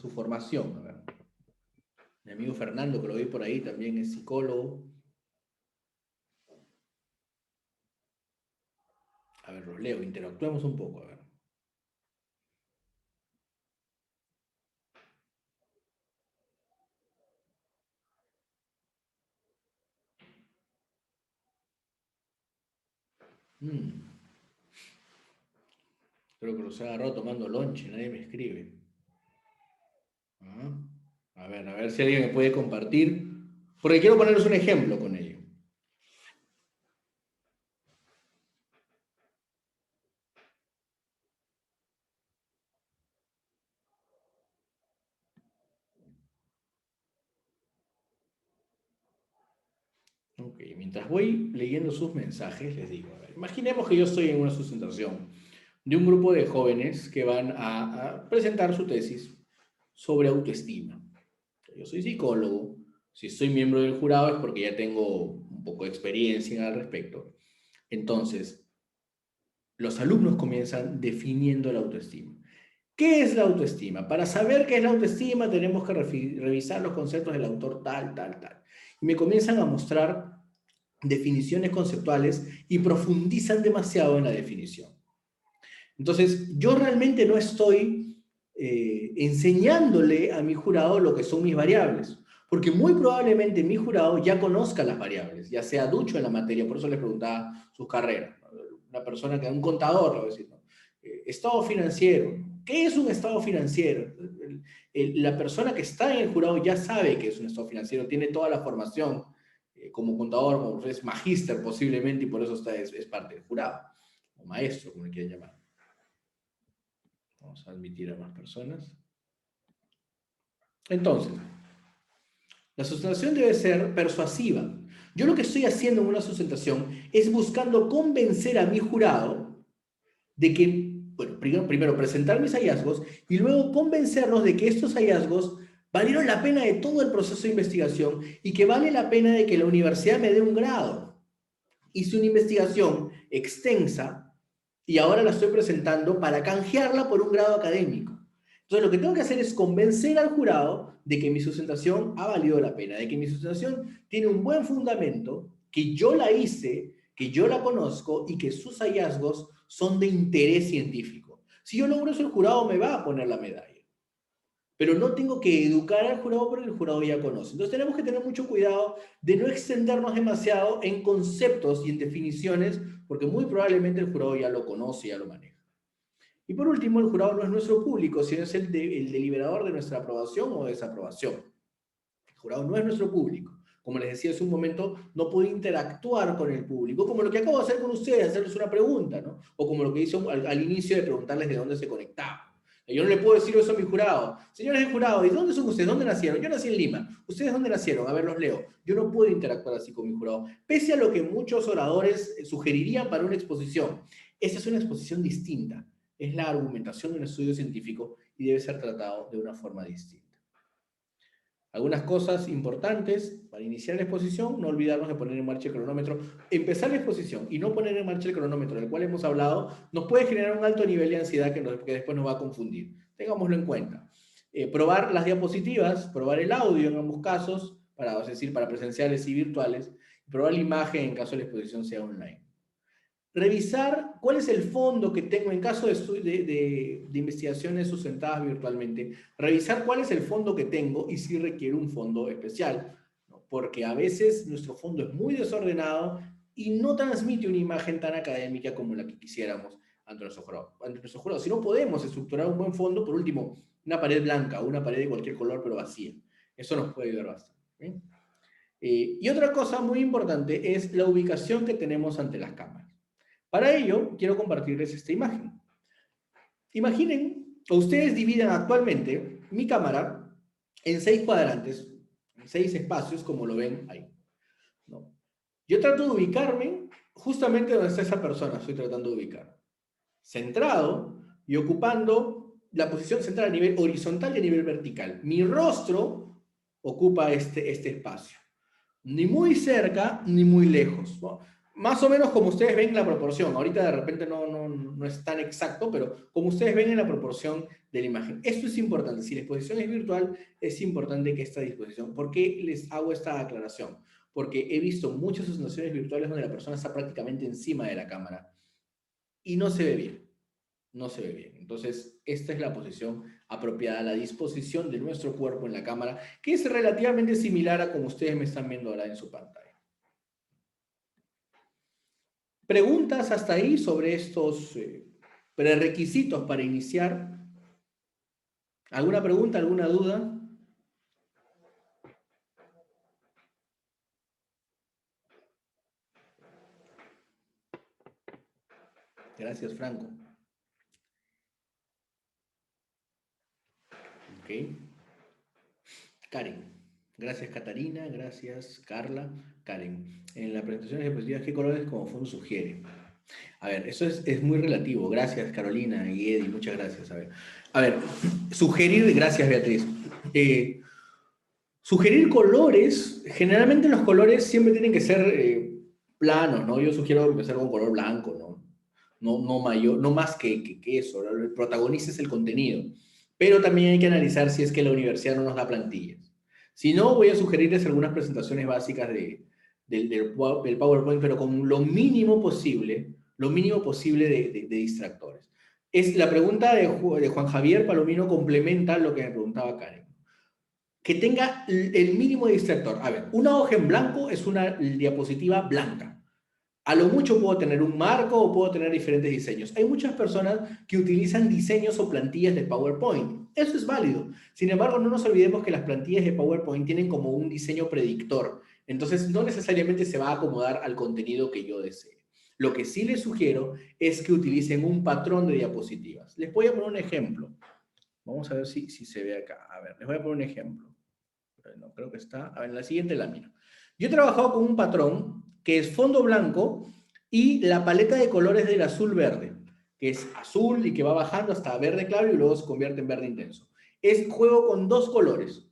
formación. A ver. Mi amigo Fernando, que lo vi por ahí, también es psicólogo. A ver, los leo, interactuemos un poco, a ver. Mm, Creo que los he agarrado tomando lonche, nadie me escribe. Ah, a ver si alguien me puede compartir, porque quiero ponerles un ejemplo con ello. Ok, mientras voy leyendo sus mensajes, les digo, a ver, imaginemos que yo estoy en una sustentación de un grupo de jóvenes que van a presentar su tesis sobre autoestima. Yo soy psicólogo, si soy miembro del jurado es porque ya tengo un poco de experiencia al respecto. Entonces, los alumnos comienzan definiendo la autoestima. ¿Qué es la autoestima? Para saber qué es la autoestima tenemos que revisar los conceptos del autor tal, tal, tal. Y me comienzan a mostrar definiciones conceptuales y profundizan demasiado en la definición. Entonces, yo realmente no estoy enseñándole a mi jurado lo que son mis variables, porque muy probablemente mi jurado ya conozca las variables, ya sea ducho en la materia, por eso les preguntaba su carrera. Una persona que es un contador, lo voy a decir, ¿no? Estado financiero. ¿Qué es un estado financiero? La persona que está en el jurado ya sabe que es un estado financiero, tiene toda la formación como contador, como es magíster posiblemente, y por eso es parte del jurado, o maestro, como le quieran llamar. Vamos a admitir a más personas. Entonces, la sustentación debe ser persuasiva. Yo lo que estoy haciendo en una sustentación es buscando convencer a mi jurado de que, bueno, primero presentar mis hallazgos y luego convencernos de que estos hallazgos valieron la pena de todo el proceso de investigación y que vale la pena de que la universidad me dé un grado. Hice una investigación extensa y ahora la estoy presentando para canjearla por un grado académico. Entonces, lo que tengo que hacer es convencer al jurado de que mi sustentación ha valido la pena, de que mi sustentación tiene un buen fundamento, que yo la hice, que yo la conozco y que sus hallazgos son de interés científico. Si yo logro eso, el jurado me va a poner la medalla. Pero no tengo que educar al jurado porque el jurado ya conoce. Entonces tenemos que tener mucho cuidado de no extendernos demasiado en conceptos y en definiciones, porque muy probablemente el jurado ya lo conoce, ya lo maneja. Y por último, el jurado no es nuestro público, sino es el deliberador de nuestra aprobación o desaprobación. El jurado no es nuestro público. Como les decía hace un momento, no puedo interactuar con el público, como lo que acabo de hacer con ustedes, hacerles una pregunta, ¿no? O como lo que hice al inicio de preguntarles de dónde se conectaban. Yo no le puedo decir eso a mi jurado. Señores del jurado, ¿y dónde son ustedes? ¿Dónde nacieron? Yo nací en Lima. ¿Ustedes dónde nacieron? A ver, los leo. Yo no puedo interactuar así con mi jurado, pese a lo que muchos oradores sugerirían para una exposición. Esa es una exposición distinta. Es la argumentación de un estudio científico y debe ser tratado de una forma distinta. Algunas cosas importantes para iniciar la exposición, no olvidarnos de poner en marcha el cronómetro. Empezar la exposición y no poner en marcha el cronómetro del cual hemos hablado nos puede generar un alto nivel de ansiedad que después nos va a confundir. Tengámoslo en cuenta. Probar las diapositivas, probar el audio en ambos casos, es decir, para presenciales y virtuales, y probar la imagen en caso de la exposición sea online. Revisar cuál es el fondo que tengo en caso de investigaciones sustentadas virtualmente, revisar cuál es el fondo que tengo y si requiere un fondo especial, ¿no? Porque a veces nuestro fondo es muy desordenado y no transmite una imagen tan académica como la que quisiéramos ante nuestro jurado. Si no podemos estructurar un buen fondo, por último, una pared blanca o una pared de cualquier color pero vacía. Eso nos puede ayudar bastante. ¿Sí? Y otra cosa muy importante es la ubicación que tenemos ante las cámaras. Para ello, quiero compartirles esta imagen. Imaginen, ustedes dividen actualmente mi cámara en 6 cuadrantes, en 6 espacios, como lo ven ahí, ¿no? Yo trato de ubicarme justamente donde está esa persona, estoy tratando de ubicar. Centrado y ocupando la posición central a nivel horizontal y a nivel vertical. Mi rostro ocupa este espacio. Ni muy cerca, ni muy lejos, ¿no? Más o menos como ustedes ven la proporción. Ahorita de repente no es tan exacto, pero como ustedes ven en la proporción de la imagen. Esto es importante. Si la exposición es virtual, es importante que esta disposición. ¿Por qué les hago esta aclaración? Porque he visto muchas presentaciones virtuales donde la persona está prácticamente encima de la cámara y no se ve bien. No se ve bien. Entonces, esta es la posición apropiada, la disposición de nuestro cuerpo en la cámara, que es relativamente similar a como ustedes me están viendo ahora en su pantalla. ¿Preguntas hasta ahí sobre estos prerequisitos para iniciar? ¿Alguna pregunta, alguna duda? Gracias, Franco. Ok. Karen. Gracias, Catarina. Gracias, Carla. Karen. En la presentación de diapositivas, ¿qué colores como fondo sugiere? A ver, eso es muy relativo. Gracias, Carolina y Eddie. Muchas gracias. A ver, sugerir, gracias, Beatriz. Sugerir colores, generalmente los colores siempre tienen que ser planos, ¿no? Yo sugiero empezar con color blanco, ¿no? No mayor, no más que eso, ¿no? El protagonista es el contenido. Pero también hay que analizar si es que la universidad no nos da plantillas. Si no, voy a sugerirles algunas presentaciones básicas del PowerPoint, pero con lo mínimo posible de distractores. La pregunta de Juan Javier Palomino complementa lo que me preguntaba Karen, que tenga el mínimo de distractor. A ver, una hoja en blanco es una diapositiva blanca. A lo mucho puedo tener un marco o puedo tener diferentes diseños. Hay muchas personas que utilizan diseños o plantillas de PowerPoint. Eso es válido. Sin embargo, no nos olvidemos que las plantillas de PowerPoint tienen como un diseño predictor. Entonces, no necesariamente se va a acomodar al contenido que yo desee. Lo que sí les sugiero es que utilicen un patrón de diapositivas. Les voy a poner un ejemplo. Vamos a ver si se ve acá. A ver, les voy a poner un ejemplo. No, creo que está a ver, en la siguiente lámina. Yo he trabajado con un patrón que es fondo blanco y la paleta de colores del azul-verde, que es azul y que va bajando hasta verde claro y luego se convierte en verde intenso. Es juego con dos colores.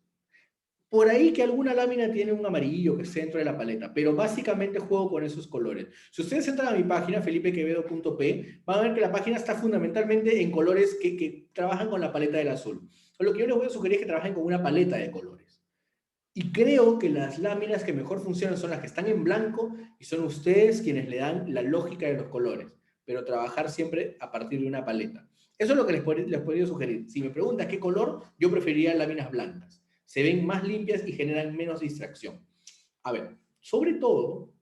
Por ahí que alguna lámina tiene un amarillo que es centro de la paleta, pero básicamente juego con esos colores. Si ustedes entran a mi página, felipequevedo.p, van a ver que la página está fundamentalmente en colores que trabajan con la paleta del azul. Lo que yo les voy a sugerir es que trabajen con una paleta de colores. Y creo que las láminas que mejor funcionan son las que están en blanco y son ustedes quienes le dan la lógica de los colores, pero trabajar siempre a partir de una paleta. Eso es lo que les podría sugerir. Si me preguntas qué color, yo preferiría láminas blancas. Se ven más limpias y generan menos distracción. A ver, sobre todo,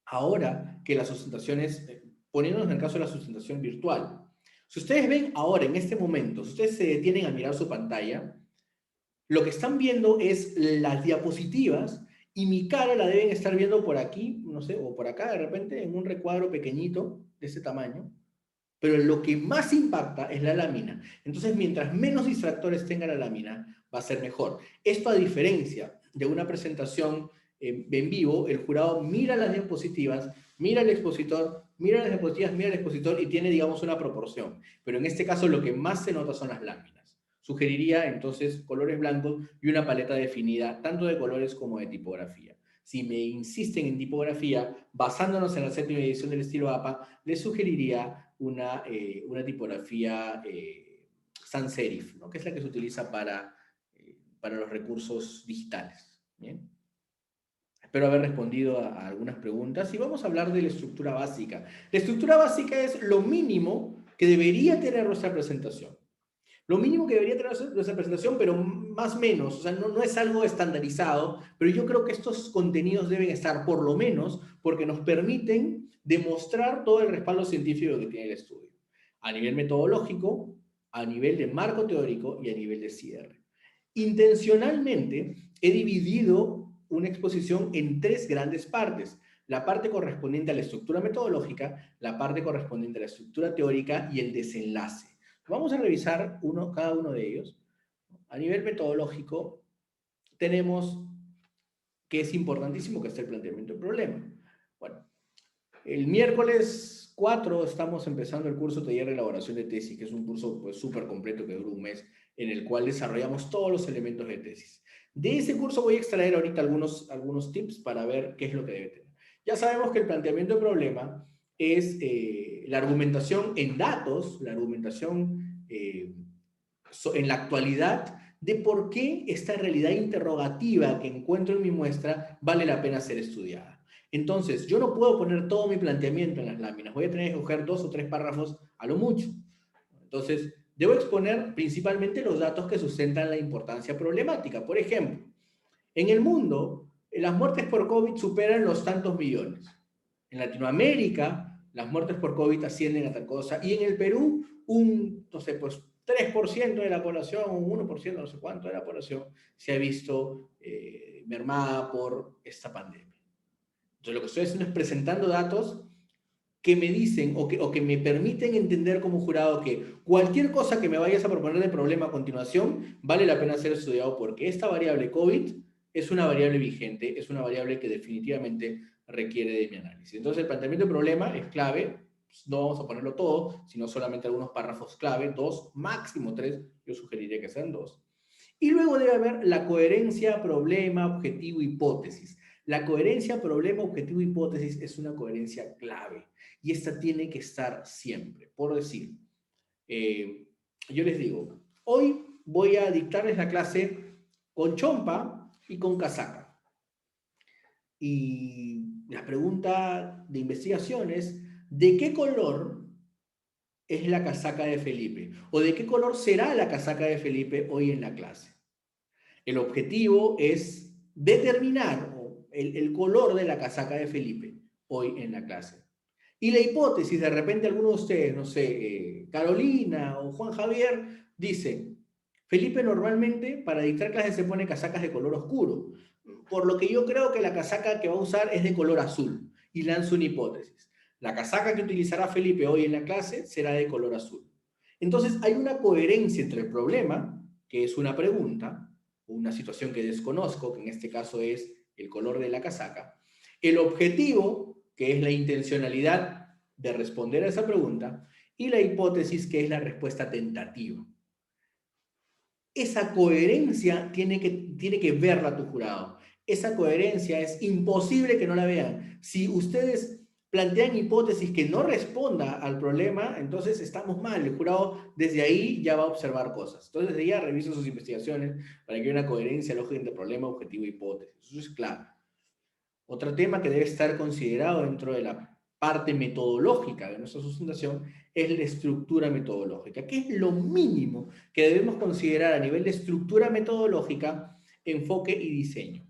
ahora que las sustentaciones, poniéndonos en el caso de la sustentación virtual, si ustedes ven ahora, en este momento, si ustedes se detienen a mirar su pantalla, lo que están viendo es las diapositivas y mi cara la deben estar viendo por aquí, no sé, o por acá de repente, en un recuadro pequeñito de ese tamaño. Pero lo que más impacta es la lámina. Entonces, mientras menos distractores tenga la lámina, va a ser mejor. Esto a diferencia de una presentación en vivo, el jurado mira las diapositivas, mira el expositor, mira las diapositivas, mira el expositor y tiene, digamos, una proporción. Pero en este caso lo que más se nota son las láminas. Sugeriría entonces colores blancos y una paleta definida, tanto de colores como de tipografía. Si me insisten en tipografía, basándonos en la séptima edición del estilo APA, les sugeriría una tipografía sans serif, ¿no? Que es la que se utiliza para los recursos digitales. ¿Bien? Espero haber respondido a algunas preguntas y vamos a hablar de la estructura básica. La estructura básica es lo mínimo que debería tener nuestra presentación. Lo mínimo que debería tener nuestra presentación, pero más o menos, o sea, no es algo estandarizado, pero yo creo que estos contenidos deben estar por lo menos porque nos permiten demostrar todo el respaldo científico que tiene el estudio, a nivel metodológico, a nivel de marco teórico y a nivel de cierre. Intencionalmente he dividido una exposición en tres grandes partes. La parte correspondiente a la estructura metodológica, la parte correspondiente a la estructura teórica y el desenlace. Vamos a revisar cada uno de ellos. A nivel metodológico, tenemos que es importantísimo que esté el planteamiento del problema. Bueno, el miércoles 4 estamos empezando el curso Taller de Elaboración de Tesis, que es un curso pues súper completo que dura un mes, en el cual desarrollamos todos los elementos de tesis. De ese curso voy a extraer ahorita algunos tips para ver qué es lo que debe tener. Ya sabemos que el planteamiento del problema es la argumentación en datos, la argumentación en la actualidad de por qué esta realidad interrogativa que encuentro en mi muestra vale la pena ser estudiada. Entonces, yo no puedo poner todo mi planteamiento en las láminas, voy a tener que coger 2 o 3 párrafos a lo mucho. Entonces, debo exponer principalmente los datos que sustentan la importancia problemática. Por ejemplo, en el mundo, las muertes por COVID superan los tantos millones. En Latinoamérica, las muertes por COVID ascienden a tal cosa, y en el Perú, no sé, pues 3% de la población, un 1%, no sé cuánto de la población, se ha visto mermada por esta pandemia. Entonces, lo que estoy haciendo es presentando datos que me dicen o que me permiten entender como jurado que cualquier cosa que me vayas a proponer de problema a continuación vale la pena ser estudiado porque esta variable COVID es una variable vigente, es una variable que definitivamente requiere de mi análisis. Entonces, el planteamiento de problema es clave, no vamos a ponerlo todo, sino solamente algunos párrafos clave, 2, máximo 3, yo sugeriría que sean 2. Y luego debe haber la coherencia, problema, objetivo, hipótesis. La coherencia, problema, objetivo, hipótesis es una coherencia clave y esta tiene que estar siempre. Por decir, yo les digo, hoy voy a dictarles la clase con chompa y con casaca. Y la pregunta de investigación es, ¿de qué color es la casaca de Felipe? ¿O de qué color será la casaca de Felipe hoy en la clase? El objetivo es determinar el color de la casaca de Felipe hoy en la clase. Y la hipótesis, de repente alguno de ustedes, no sé, Carolina o Juan Javier, dice, Felipe normalmente para dictar clases se pone casacas de color oscuro, por lo que yo creo que la casaca que va a usar es de color azul, y lanzo una hipótesis. La casaca que utilizará Felipe hoy en la clase será de color azul. Entonces hay una coherencia entre el problema, que es una pregunta, una situación que desconozco, que en este caso es el color de la casaca, el objetivo, que es la intencionalidad de responder a esa pregunta, y la hipótesis, que es la respuesta tentativa. Esa coherencia tiene que verla tu jurado. Esa coherencia es imposible que no la vean. Si ustedes plantean hipótesis que no responda al problema, entonces estamos mal. El jurado desde ahí ya va a observar cosas. Entonces desde ahí ya revisa sus investigaciones para que haya una coherencia lógica entre problema, objetivo e hipótesis. Eso es clave. Otro tema que debe estar considerado dentro de la parte metodológica de nuestra sustentación es la estructura metodológica. ¿Qué es lo mínimo que debemos considerar a nivel de estructura metodológica, enfoque y diseño?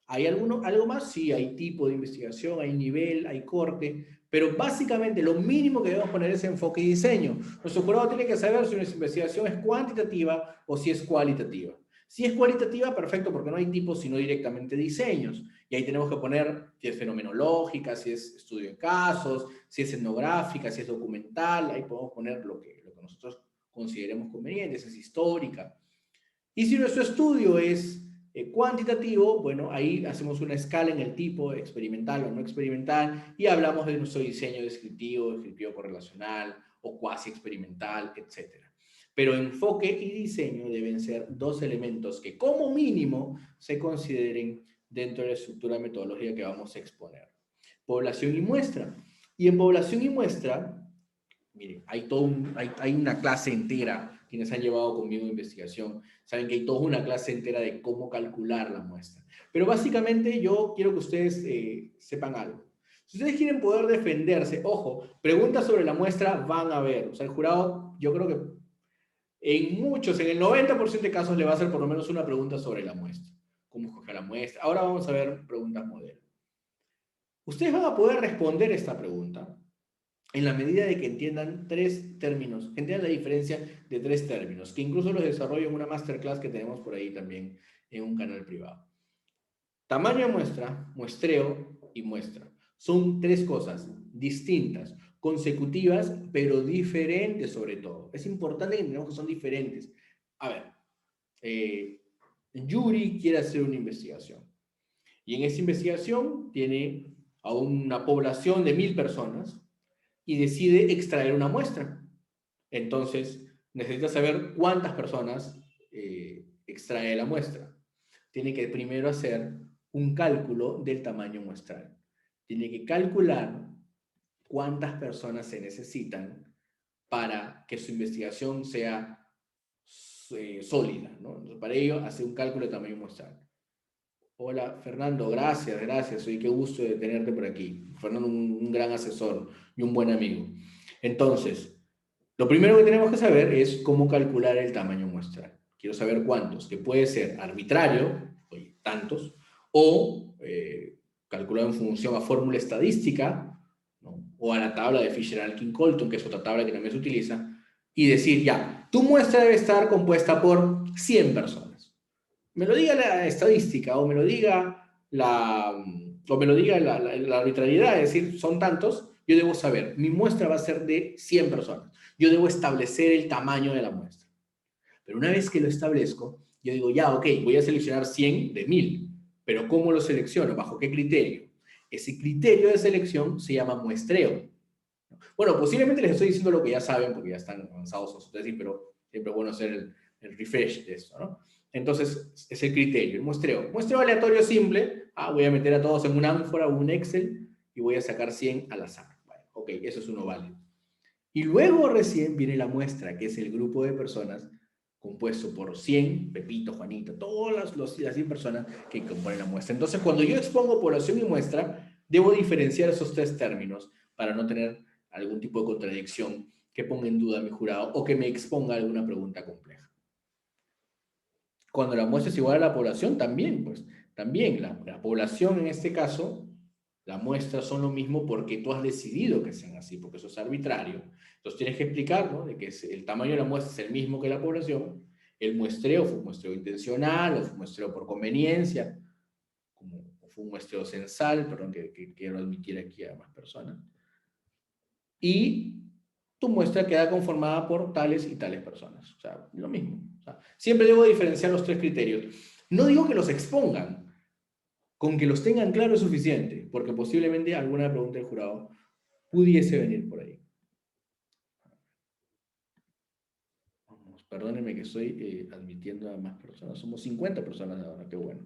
¿Hay algo más? Sí, hay tipo de investigación, hay nivel, hay corte, pero básicamente lo mínimo que debemos poner es enfoque y diseño. Nuestro jurado tiene que saber si nuestra investigación es cuantitativa o si es cualitativa. Si es cualitativa, perfecto, porque no hay tipos, sino directamente diseños. Y ahí tenemos que poner si es fenomenológica, si es estudio de casos, si es etnográfica, si es documental. Ahí podemos poner lo que nosotros consideremos conveniente, si es histórica. Y si nuestro estudio es cuantitativo, bueno, ahí hacemos una escala en el tipo experimental o no experimental y hablamos de nuestro diseño descriptivo correlacional o cuasi experimental, etc. Pero enfoque y diseño deben ser dos elementos que como mínimo se consideren dentro de la estructura metodológica que vamos a exponer. Población y muestra. Y en población y muestra, miren, hay una clase entera. Quienes han llevado conmigo investigación saben que hay toda una clase entera de cómo calcular la muestra. Pero básicamente yo quiero que ustedes sepan algo. Si ustedes quieren poder defenderse, ojo, preguntas sobre la muestra van a haber. O sea, el jurado, yo creo que en el 90% de casos le va a hacer por lo menos una pregunta sobre la muestra. ¿Cómo escoger la muestra? Ahora vamos a ver preguntas modelo. Ustedes van a poder responder esta pregunta en la medida de que entiendan tres términos, que entiendan la diferencia de tres términos, que incluso los desarrollo en una masterclass que tenemos por ahí también en un canal privado. Tamaño de muestra, muestreo y muestra. Son tres cosas distintas, consecutivas, pero diferentes sobre todo. Es importante que entendamos que son diferentes. A ver, Yuri quiere hacer una investigación. Y en esa investigación tiene a una población de 1000 personas, y decide extraer una muestra. Entonces, necesita saber cuántas personas extrae la muestra. Tiene que primero hacer un cálculo del tamaño muestral. Tiene que calcular cuántas personas se necesitan para que su investigación sea sólida, ¿no? Entonces, para ello, hace un cálculo de tamaño muestral. Hola, Fernando, gracias. Oye, qué gusto de tenerte por aquí. Fernando, un gran asesor y un buen amigo. Entonces, lo primero que tenemos que saber es cómo calcular el tamaño muestral. Quiero saber cuántos, que puede ser arbitrario, oye, tantos, o calculado en función a fórmula estadística, ¿no? o a la tabla de Fisher-Alkin-Colton, que es otra tabla que también se utiliza, y decir, ya, tu muestra debe estar compuesta por 100 personas. Me lo diga la estadística, o me lo diga la arbitrariedad, es decir, son tantos, yo debo saber, mi muestra va a ser de 100 personas. Yo debo establecer el tamaño de la muestra. Pero una vez que lo establezco, yo digo, ya, ok, voy a seleccionar 100 de 1000, pero ¿cómo lo selecciono? ¿Bajo qué criterio? Ese criterio de selección se llama muestreo. Bueno, posiblemente les estoy diciendo lo que ya saben, porque ya están avanzados en su tesis, pero siempre es bueno hacer el refresh de esto, ¿no? Entonces, es el criterio, el muestreo. Muestreo aleatorio simple. Voy a meter a todos en una ánfora o un Excel y voy a sacar 100 al azar. Bueno, ok, eso es uno válido. Y luego recién viene la muestra, que es el grupo de personas compuesto por 100, Pepito, Juanito, todas las 100 personas que componen la muestra. Entonces, cuando yo expongo población y muestra, debo diferenciar esos tres términos para no tener algún tipo de contradicción que ponga en duda a mi jurado o que me exponga a alguna pregunta compleja. Cuando la muestra es igual a la población, también, pues, también la población en este caso, la muestra son lo mismo porque tú has decidido que sean así, porque eso es arbitrario. Entonces tienes que explicar, ¿no? De que el tamaño de la muestra es el mismo que la población. El muestreo fue un muestreo intencional, o fue un muestreo por conveniencia, o fue un muestreo censal, perdón, que quiero admitir aquí a más personas. Y tu muestra queda conformada por tales y tales personas. O sea, lo mismo. O sea, siempre debo diferenciar los tres criterios. No digo que los expongan, con que los tengan claro es suficiente, porque posiblemente alguna pregunta del jurado pudiese venir por ahí. Vamos, perdónenme que estoy admitiendo a más personas. Somos 50 personas ahora, qué bueno.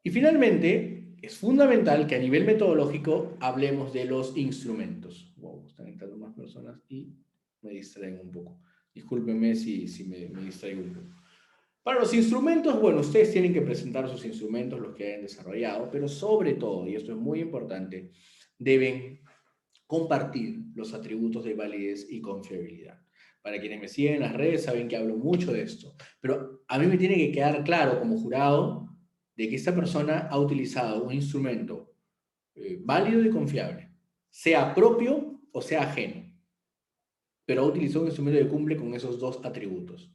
Y finalmente, es fundamental que a nivel metodológico hablemos de los instrumentos. Wow, están entrando más personas y me distraen un poco. Discúlpenme si me distraigo un poco. Para los instrumentos, bueno, ustedes tienen que presentar sus instrumentos, los que hayan desarrollado, pero sobre todo, y esto es muy importante, deben compartir los atributos de validez y confiabilidad. Para quienes me siguen en las redes saben que hablo mucho de esto, pero a mí me tiene que quedar claro como jurado de que esta persona ha utilizado un instrumento válido y confiable, sea propio o sea ajeno, pero ha utilizado un instrumento que cumple con esos dos atributos.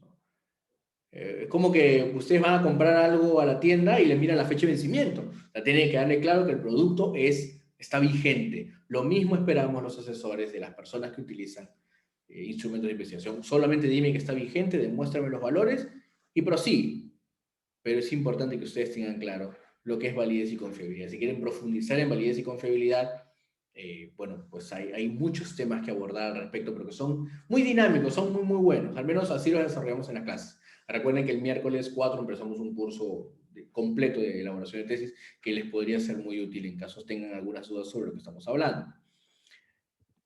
Es como que ustedes van a comprar algo a la tienda y le miran la fecha de vencimiento. O sea, tienen que darle claro que el producto está vigente. Lo mismo esperamos los asesores de las personas que utilizan instrumentos de investigación. Solamente dime que está vigente, demuéstrame los valores y prosigue. Pero es importante que ustedes tengan claro lo que es validez y confiabilidad. Si quieren profundizar en validez y confiabilidad, bueno, pues hay muchos temas que abordar al respecto, pero que son muy dinámicos, son muy, muy buenos. Al menos así los desarrollamos en las clases. Recuerden que el miércoles 4 empezamos un curso completo de elaboración de tesis que les podría ser muy útil en caso tengan algunas dudas sobre lo que estamos hablando.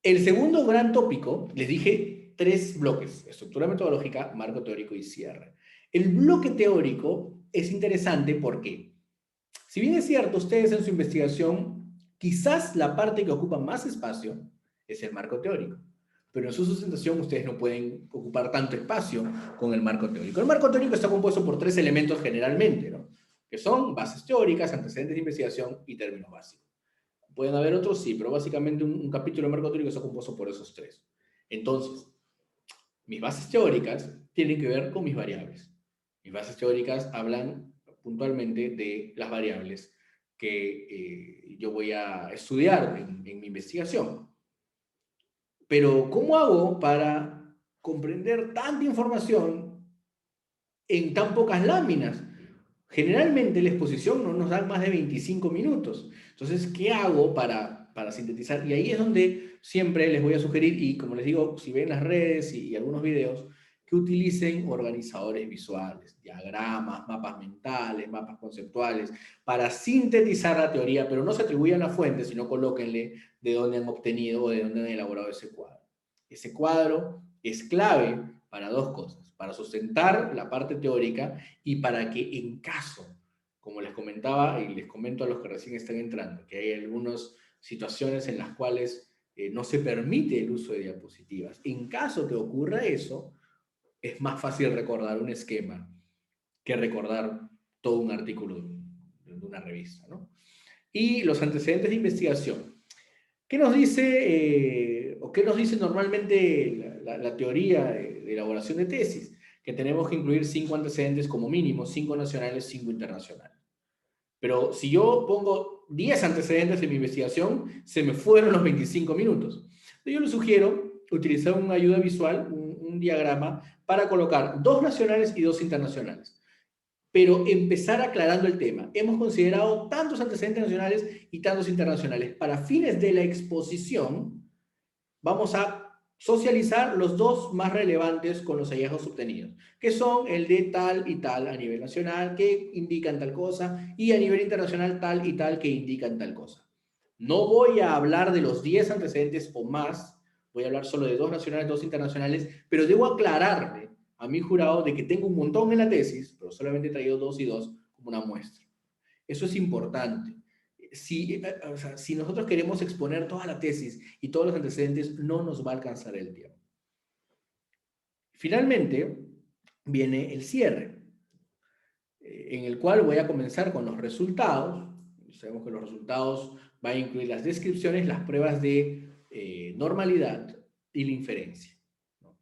El segundo gran tópico, les dije 3 bloques: estructura metodológica, marco teórico y cierre. El bloque teórico es interesante porque, si bien es cierto, ustedes en su investigación, quizás la parte que ocupa más espacio es el marco teórico, pero en su sustentación ustedes no pueden ocupar tanto espacio con el marco teórico. El marco teórico está compuesto por 3 elementos generalmente, ¿no? Que son bases teóricas, antecedentes de investigación y términos básicos. Pueden haber otros, sí, pero básicamente un capítulo de marco teórico está compuesto por esos 3. Entonces, mis bases teóricas tienen que ver con mis variables. Mis bases teóricas hablan puntualmente de las variables que yo voy a estudiar en mi investigación. Pero, ¿cómo hago para comprender tanta información en tan pocas láminas? Generalmente la exposición no nos da más de 25 minutos. Entonces, ¿qué hago para sintetizar? Y ahí es donde siempre les voy a sugerir, y como les digo, si ven las redes y algunos videos, que utilicen organizadores visuales, diagramas, mapas mentales, mapas conceptuales, para sintetizar la teoría, pero no se atribuyan la fuente, sino colóquenle de dónde han obtenido o de dónde han elaborado ese cuadro. Ese cuadro es clave para 2 cosas: para sustentar la parte teórica y para que en caso, como les comentaba y les comento a los que recién están entrando, que hay algunas situaciones en las cuales no se permite el uso de diapositivas. En caso que ocurra eso, es más fácil recordar un esquema que recordar todo un artículo de una revista, ¿no? Y los antecedentes de investigación. ¿Qué nos dice, o qué nos dice normalmente la teoría de elaboración de tesis? Que tenemos que incluir 5 antecedentes como mínimo, 5 nacionales, 5 internacionales. Pero si yo pongo 10 antecedentes en mi investigación, se me fueron los 25 minutos. Yo les sugiero utilizar una ayuda visual, un diagrama, para colocar 2 nacionales y 2 internacionales. Pero empezar aclarando el tema. Hemos considerado tantos antecedentes nacionales y tantos internacionales. Para fines de la exposición, vamos a socializar los 2 más relevantes con los hallazgos obtenidos, que son el de tal y tal a nivel nacional, que indican tal cosa, y a nivel internacional tal y tal que indican tal cosa. No voy a hablar de los 10 antecedentes o más, voy a hablar solo de 2 nacionales, 2 internacionales, pero debo aclararle a mi jurado de que tengo un montón en la tesis, pero solamente he traído 2 y 2 como una muestra. Eso es importante. O sea, si nosotros queremos exponer toda la tesis y todos los antecedentes, no nos va a alcanzar el tiempo. Finalmente, viene el cierre, en el cual voy a comenzar con los resultados. Sabemos que los resultados van a incluir las descripciones, las pruebas de normalidad y la inferencia, ¿no?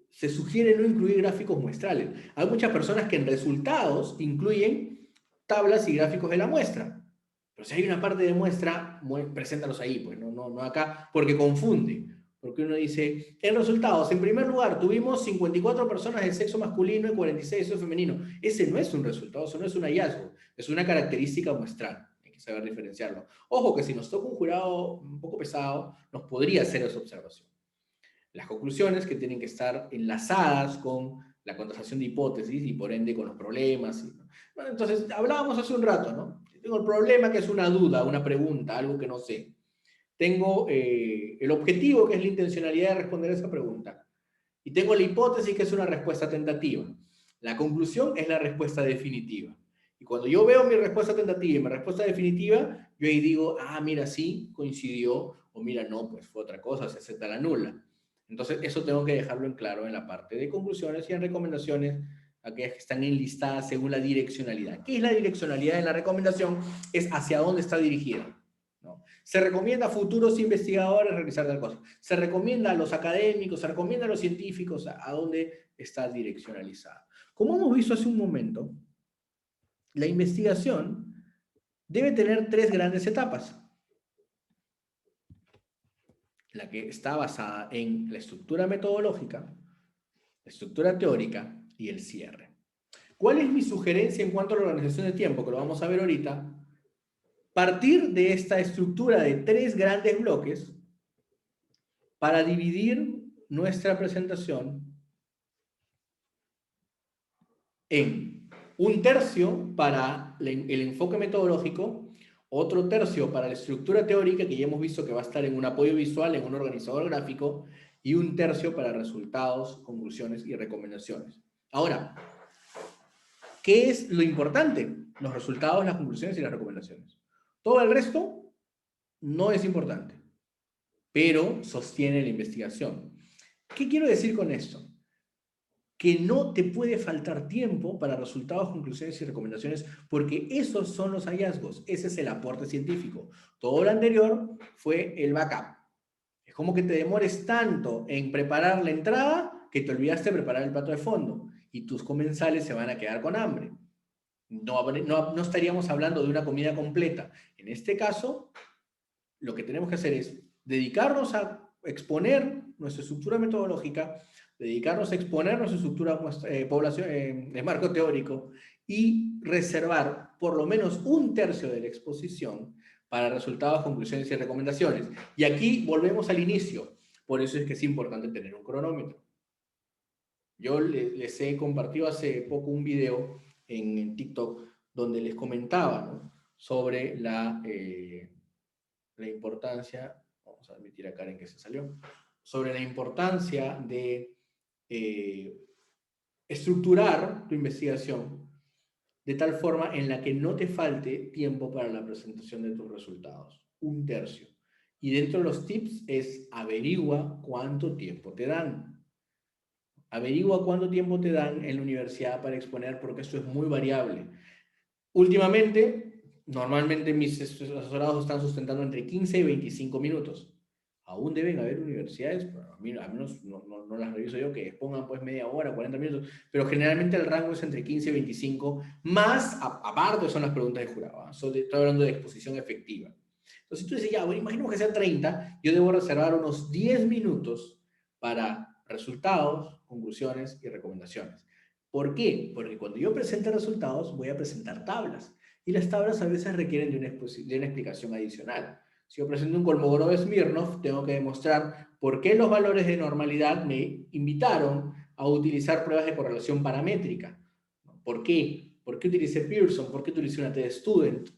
Se sugiere no incluir gráficos muestrales. Hay muchas personas que en resultados incluyen tablas y gráficos de la muestra. Pero si hay una parte de muestra, preséntalos ahí, pues no acá, porque confunde. Porque uno dice, en resultados, en primer lugar, tuvimos 54 personas de sexo masculino y 46 de sexo femenino. Ese no es un resultado, eso no es un hallazgo, es una característica muestral. Hay que saber diferenciarlo. Ojo que si nos toca un jurado un poco pesado, nos podría hacer esa observación. Las conclusiones que tienen que estar enlazadas con la contestación de hipótesis y por ende con los problemas. ¿No? Bueno, entonces, hablábamos hace un rato, ¿no? Tengo el problema que es una duda, una pregunta, algo que no sé. Tengo el objetivo, que es la intencionalidad de responder a esa pregunta. Y tengo la hipótesis, que es una respuesta tentativa. La conclusión es la respuesta definitiva. Y cuando yo veo mi respuesta tentativa y mi respuesta definitiva, yo ahí digo, ah, mira, sí, coincidió, o mira, no, pues fue otra cosa, se acepta la nula. Entonces, eso tengo que dejarlo en claro en la parte de conclusiones y en recomendaciones, aquellas que están enlistadas según la direccionalidad. ¿Qué es la direccionalidad en la recomendación? Es hacia dónde está dirigida, ¿no? Se recomienda a futuros investigadores realizar tal cosa. Se recomienda a los académicos, se recomienda a los científicos a dónde está direccionalizada. Como hemos visto hace un momento, la investigación debe tener 3 grandes etapas. La que está basada en la estructura metodológica, la estructura teórica y el cierre. ¿Cuál es mi sugerencia en cuanto a la organización de tiempo? Que lo vamos a ver ahorita. Partir de esta estructura de 3 grandes bloques para dividir nuestra presentación en un tercio para el enfoque metodológico, otro tercio para la estructura teórica, que ya hemos visto que va a estar en un apoyo visual, en un organizador gráfico, y un tercio para resultados, conclusiones y recomendaciones. Ahora, ¿qué es lo importante? Los resultados, las conclusiones y las recomendaciones. Todo el resto no es importante, pero sostiene la investigación. ¿Qué quiero decir con esto? Que no te puede faltar tiempo para resultados, conclusiones y recomendaciones, porque esos son los hallazgos, ese es el aporte científico. Todo lo anterior fue el backup. Es como que te demores tanto en preparar la entrada que te olvidaste de preparar el plato de fondo y tus comensales se van a quedar con hambre. No estaríamos hablando de una comida completa. En este caso, lo que tenemos que hacer es dedicarnos a exponer nuestra estructura metodológica, dedicarnos a exponer nuestra estructura de marco teórico y reservar por lo menos un tercio de la exposición para resultados, conclusiones y recomendaciones. Y aquí volvemos al inicio. Por eso es que es importante tener un cronómetro. Yo les he compartido hace poco un video en TikTok donde les comentaba, ¿no?, sobre la importancia, vamos a admitir a Karen que se salió, sobre la importancia de estructurar tu investigación de tal forma en la que no te falte tiempo para la presentación de tus resultados. Un tercio. Y dentro de los tips es averigua cuánto tiempo te dan. Averigua cuánto tiempo te dan en la universidad para exponer, porque esto es muy variable. Últimamente, Normalmente mis asesorados están sustentando entre 15 y 25 minutos. Aún deben haber universidades, bueno, a mí al menos no las reviso yo, que pongan pues media hora, 40 minutos, pero generalmente el rango es entre 15 y 25, más aparte son las preguntas de jurado. Estoy hablando de exposición efectiva. Entonces, si tú dices, ya, bueno, imaginemos que sea 30, yo debo reservar unos 10 minutos para resultados, conclusiones y recomendaciones. ¿Por qué? Porque cuando yo presente resultados, voy a presentar tablas. Y las tablas a veces requieren de una explicación adicional. Si yo presento un Kolmogorov Smirnov, tengo que demostrar por qué los valores de normalidad me invitaron a utilizar pruebas de correlación paramétrica. ¿Por qué? ¿Por qué utilicé Pearson? ¿Por qué utilicé una T-Student?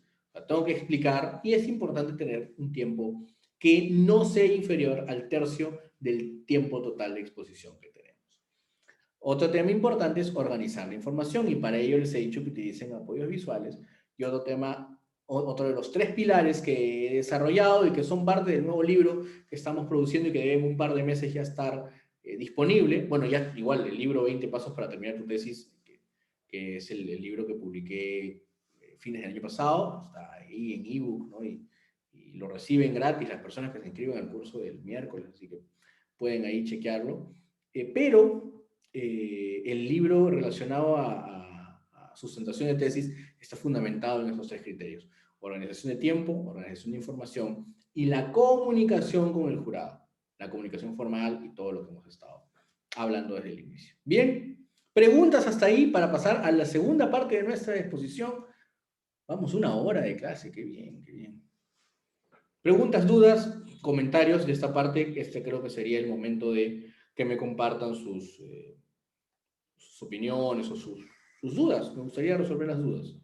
Tengo que explicar y es importante tener un tiempo que no sea inferior al tercio del tiempo total de exposición que tenemos. Otro tema importante es organizar la información y para ello les he dicho que utilicen apoyos visuales. Y otro tema, otro de los 3 pilares que he desarrollado y que son parte del nuevo libro que estamos produciendo y que debe en un par de meses ya estar disponible. Bueno, ya igual el libro 20 pasos para terminar tu tesis, que es el libro que publiqué fines del año pasado, está ahí en ebook, ¿no? Y lo reciben gratis las personas que se inscriben al curso del miércoles, así que pueden ahí chequearlo. Pero el libro relacionado a sustentación de tesis está fundamentado en esos 3 criterios: organización de tiempo, organización de información y la comunicación con el jurado, la comunicación formal y todo lo que hemos estado hablando desde el inicio. Bien, preguntas hasta ahí para pasar a la segunda parte de nuestra exposición. Vamos, 1 hora de clase, qué bien, qué bien. Preguntas, dudas, comentarios de esta parte. Creo que sería el momento de que me compartan sus opiniones o sus dudas. Me gustaría resolver las dudas.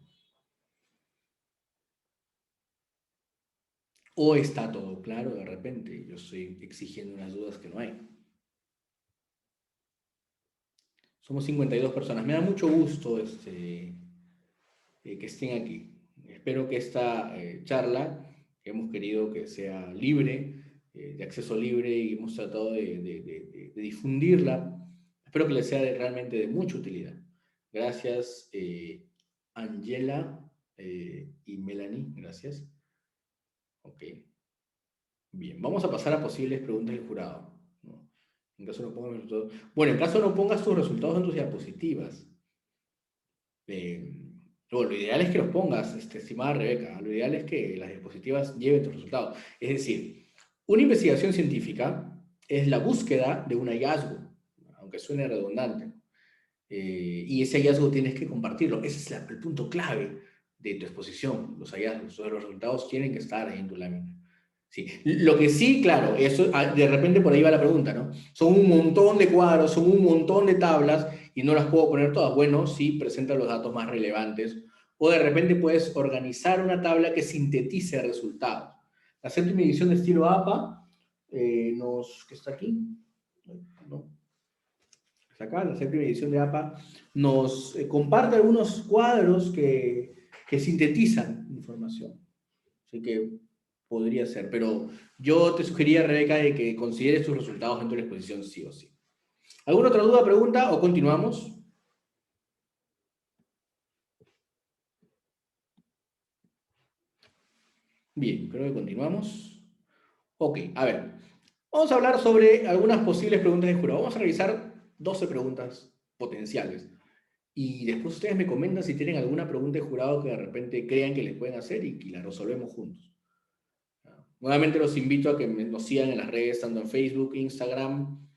O está todo claro de repente. Yo estoy exigiendo unas dudas que no hay. Somos 52 personas. Me da mucho gusto que estén aquí. Espero que esta charla, que hemos querido que sea libre, de acceso libre, y hemos tratado de difundirla, espero que les sea realmente de mucha utilidad. Gracias, Angela y Melanie, gracias. Ok. Bien, vamos a pasar a posibles preguntas del jurado, ¿no? En caso no pongas resultados. Bueno, en caso no pongas tus resultados en tus diapositivas. Bueno, lo ideal es que los pongas, estimada Rebeca. Lo ideal es que las diapositivas lleven tus resultados. Es decir, una investigación científica es la búsqueda de un hallazgo, aunque suene redundante. Y ese hallazgo tienes que compartirlo. Ese es el punto clave de tu exposición, los hallazgos. Los resultados tienen que estar ahí en tu lámina. Sí. Lo que sí, claro, eso de repente por ahí va la pregunta, ¿no? Son un montón de cuadros, son un montón de tablas y no las puedo poner todas. Bueno, sí, presenta los datos más relevantes. O de repente puedes organizar una tabla que sintetice resultados. La séptima edición de estilo APA, que está aquí, ¿no? Está acá, la séptima edición de APA, nos comparte algunos cuadros que sintetizan información. Así que podría ser, pero yo te sugeriría, Rebeca, de que consideres tus resultados dentro de la exposición sí o sí. ¿Alguna otra duda, pregunta o continuamos? Bien, creo que continuamos. Ok, a ver. Vamos a hablar sobre algunas posibles preguntas de jurado. Vamos a revisar 12 preguntas potenciales. Y después ustedes me comentan si tienen alguna pregunta de jurado que de repente crean que les pueden hacer y la resolvemos juntos. Nuevamente los invito a que nos sigan en las redes, tanto en Facebook, Instagram,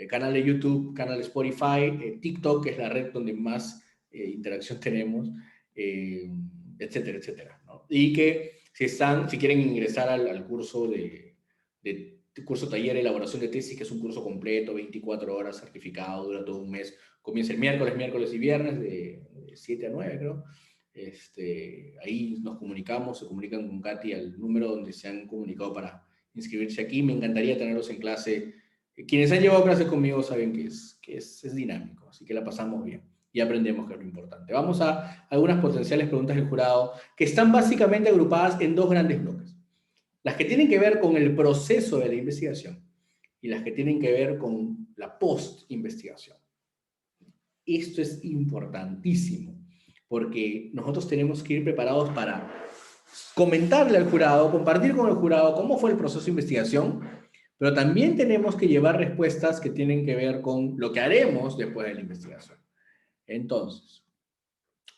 canal de YouTube, canal de Spotify, TikTok, que es la red donde más interacción tenemos, etcétera, etcétera, ¿no? Y que si quieren ingresar al curso curso taller de elaboración de tesis, que es un curso completo, 24 horas, certificado, dura todo un mes, comienza el miércoles y viernes de 7 a 9, creo. Ahí nos comunicamos, se comunican con Katy al número donde se han comunicado para inscribirse aquí. Me encantaría tenerlos en clase. Quienes han llevado clases conmigo saben que es dinámico, así que la pasamos bien y aprendemos, que es lo importante. Vamos a algunas potenciales preguntas del jurado que están básicamente agrupadas en 2 grandes bloques. Las que tienen que ver con el proceso de la investigación y las que tienen que ver con la post-investigación. Esto es importantísimo, porque nosotros tenemos que ir preparados para comentarle al jurado, compartir con el jurado cómo fue el proceso de investigación, pero también tenemos que llevar respuestas que tienen que ver con lo que haremos después de la investigación. Entonces,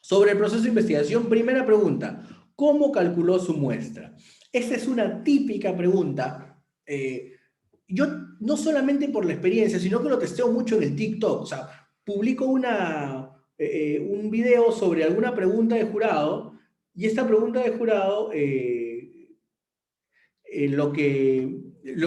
sobre el proceso de investigación, primera pregunta, ¿cómo calculó su muestra? Esta es una típica pregunta. Yo no solamente por la experiencia, sino que lo testeo mucho en el TikTok. O sea, publico un video sobre alguna pregunta de jurado y esta pregunta de jurado lo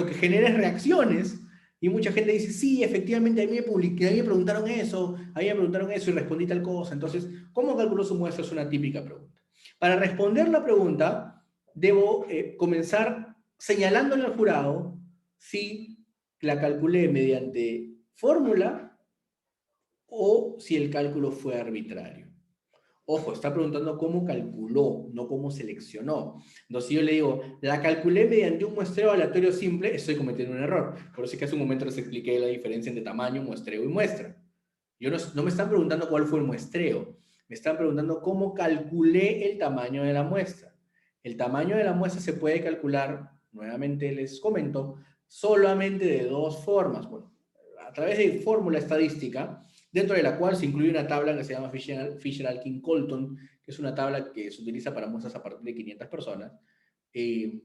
que genera es reacciones y mucha gente dice, sí, efectivamente, a mí me preguntaron eso, a mí me preguntaron eso y respondí tal cosa. Entonces, ¿cómo calculó su muestra? Es una típica pregunta. Para responder la pregunta, debo comenzar señalándole al jurado si la calculé mediante fórmula o si el cálculo fue arbitrario. Ojo, está preguntando cómo calculó, no cómo seleccionó. Entonces, si yo le digo, la calculé mediante un muestreo aleatorio simple, estoy cometiendo un error. Por eso es que hace un momento les expliqué la diferencia entre tamaño, muestreo y muestra. No me están preguntando cuál fue el muestreo, me están preguntando cómo calculé el tamaño de la muestra. El tamaño de la muestra se puede calcular, nuevamente les comento, solamente de dos formas. Bueno, a través de fórmula estadística, dentro de la cual se incluye una tabla que se llama Fisher-Alkin-Colton, que es una tabla que se utiliza para muestras a partir de 500 personas.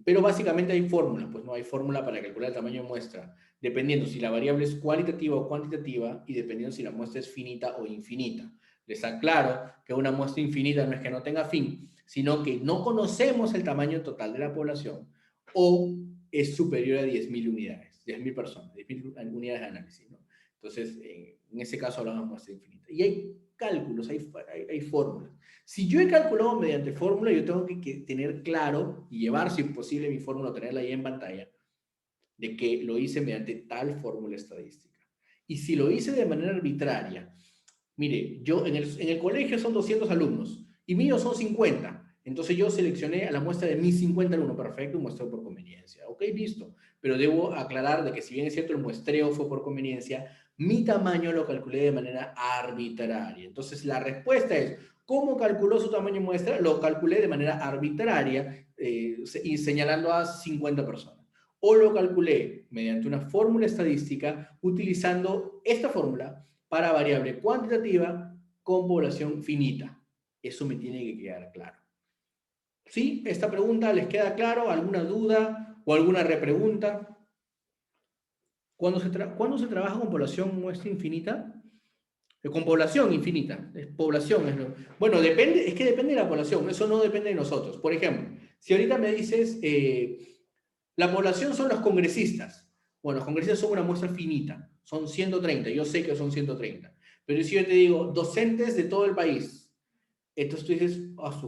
Pero básicamente hay fórmulas, pues no hay fórmula para calcular el tamaño de muestra, dependiendo si la variable es cualitativa o cuantitativa y dependiendo si la muestra es finita o infinita. Les aclaro que una muestra infinita no es que no tenga fin, sino que no conocemos el tamaño total de la población o es superior a 10.000 unidades, 10.000 personas, 10.000 unidades de análisis, ¿no? Entonces, en ese caso hablamos de muestra infinita. Y hay cálculos, hay fórmulas. Si yo he calculado mediante fórmula, yo tengo que tener claro y llevar, si es posible, mi fórmula, tenerla ahí en pantalla, de que lo hice mediante tal fórmula estadística. Y si lo hice de manera arbitraria, mire, yo en el colegio son 200 alumnos y míos son 50. Entonces yo seleccioné a la muestra de mis 50 alumnos, perfecto, muestreo por conveniencia. Ok, listo. Pero debo aclarar de que si bien es cierto el muestreo fue por conveniencia, mi tamaño lo calculé de manera arbitraria. Entonces la respuesta es, ¿cómo calculó su tamaño muestra? Lo calculé de manera arbitraria y señalando a 50 personas. O lo calculé mediante una fórmula estadística utilizando esta fórmula para variable cuantitativa con población finita. Eso me tiene que quedar claro. ¿Sí? ¿Esta pregunta les queda claro? ¿Alguna duda o alguna repregunta? ¿Cuándo se trabaja con población muestra infinita? Con población infinita. Población es lo... Bueno, es que depende de la población. Eso no depende de nosotros. Por ejemplo, si ahorita me dices, la población son los congresistas. Bueno, los congresistas son una muestra finita. Son 130. Yo sé que son 130. Pero si yo te digo, docentes de todo el país, entonces tú dices,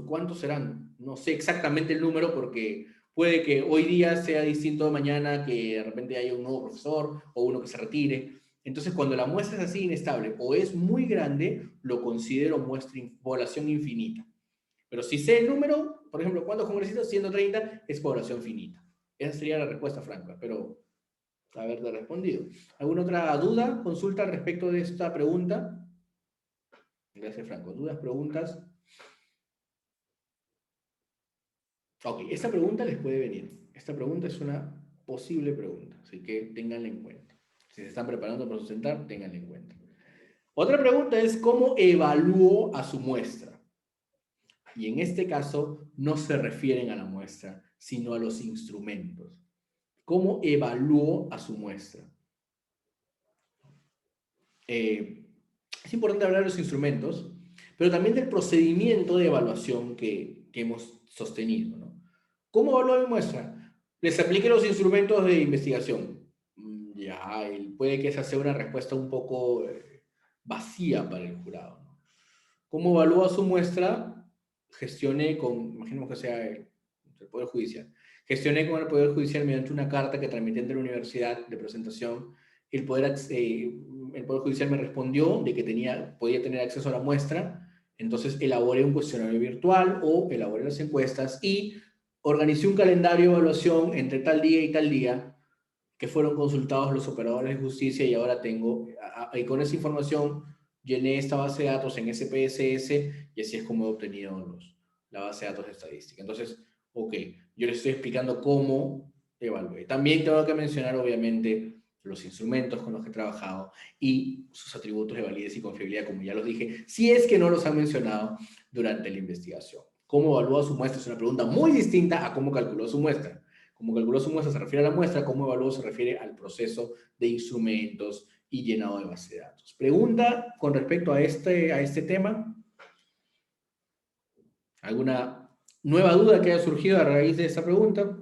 ¿cuántos serán? No sé exactamente el número porque puede que hoy día sea distinto de mañana, que de repente haya un nuevo profesor o uno que se retire. Entonces, cuando la muestra es así inestable o es muy grande, lo considero población infinita. Pero si sé el número, por ejemplo, ¿cuántos congresistas? 130 es población finita. Esa sería la respuesta franca, pero haberte respondido. ¿Alguna otra duda, consulta al respecto de esta pregunta? Gracias, Franco. ¿Dudas, preguntas? Ok, esta pregunta les puede venir. Esta pregunta es una posible pregunta, así que ténganla en cuenta. Si se están preparando para sustentar, ténganla en cuenta. Otra pregunta es, ¿cómo evaluó a su muestra? Y en este caso, no se refieren a la muestra, sino a los instrumentos. ¿Cómo evaluó a su muestra? Es importante hablar de los instrumentos, pero también del procedimiento de evaluación que hemos sostenido, ¿no? ¿Cómo evaluó mi muestra? Les apliqué los instrumentos de investigación. Ya, puede que esa sea una respuesta un poco vacía para el jurado, ¿no? ¿Cómo evalúa su muestra? Gestioné imaginemos que sea el Poder Judicial. Gestioné con el Poder Judicial mediante una carta que transmití ante la universidad de presentación. El Poder Judicial me respondió de que podía tener acceso a la muestra. Entonces elaboré un cuestionario virtual o elaboré las encuestas y organicé un calendario de evaluación entre tal día y tal día que fueron consultados los operadores de justicia y ahora y con esa información llené esta base de datos en SPSS y así es como he obtenido la base de datos de estadística. Entonces, Ok, yo les estoy explicando cómo evalué. También tengo que mencionar, obviamente, los instrumentos con los que he trabajado y sus atributos de validez y confiabilidad, como ya los dije, si es que no los han mencionado durante la investigación. ¿Cómo evalúa su muestra? Es una pregunta muy distinta a cómo calculó su muestra. Cómo calculó su muestra se refiere a la muestra, cómo evaluó se refiere al proceso de instrumentos y llenado de base de datos. ¿Pregunta con respecto a este tema? ¿Alguna nueva duda que haya surgido a raíz de esta pregunta?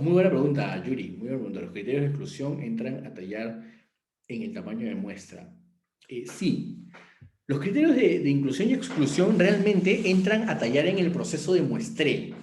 Muy buena pregunta, Yuri. Muy buena pregunta. ¿Los criterios de exclusión entran a tallar en el tamaño de muestra? Sí. Los criterios de inclusión y exclusión realmente entran a tallar en el proceso de muestreo.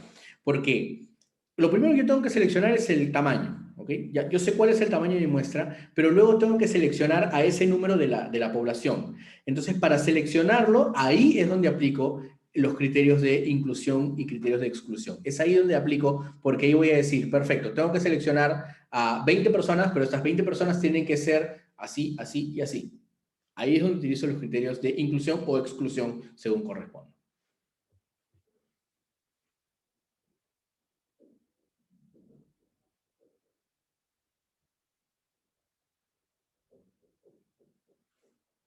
Porque lo primero que yo tengo que seleccionar es el tamaño. ¿Ok? Ya, yo sé cuál es el tamaño de mi muestra, pero luego tengo que seleccionar a ese número de la población. Entonces, para seleccionarlo, ahí es donde aplico los criterios de inclusión y criterios de exclusión. Es ahí donde aplico, porque ahí voy a decir, perfecto, tengo que seleccionar a 20 personas, pero estas 20 personas tienen que ser así, así y así. Ahí es donde utilizo los criterios de inclusión o exclusión según corresponda.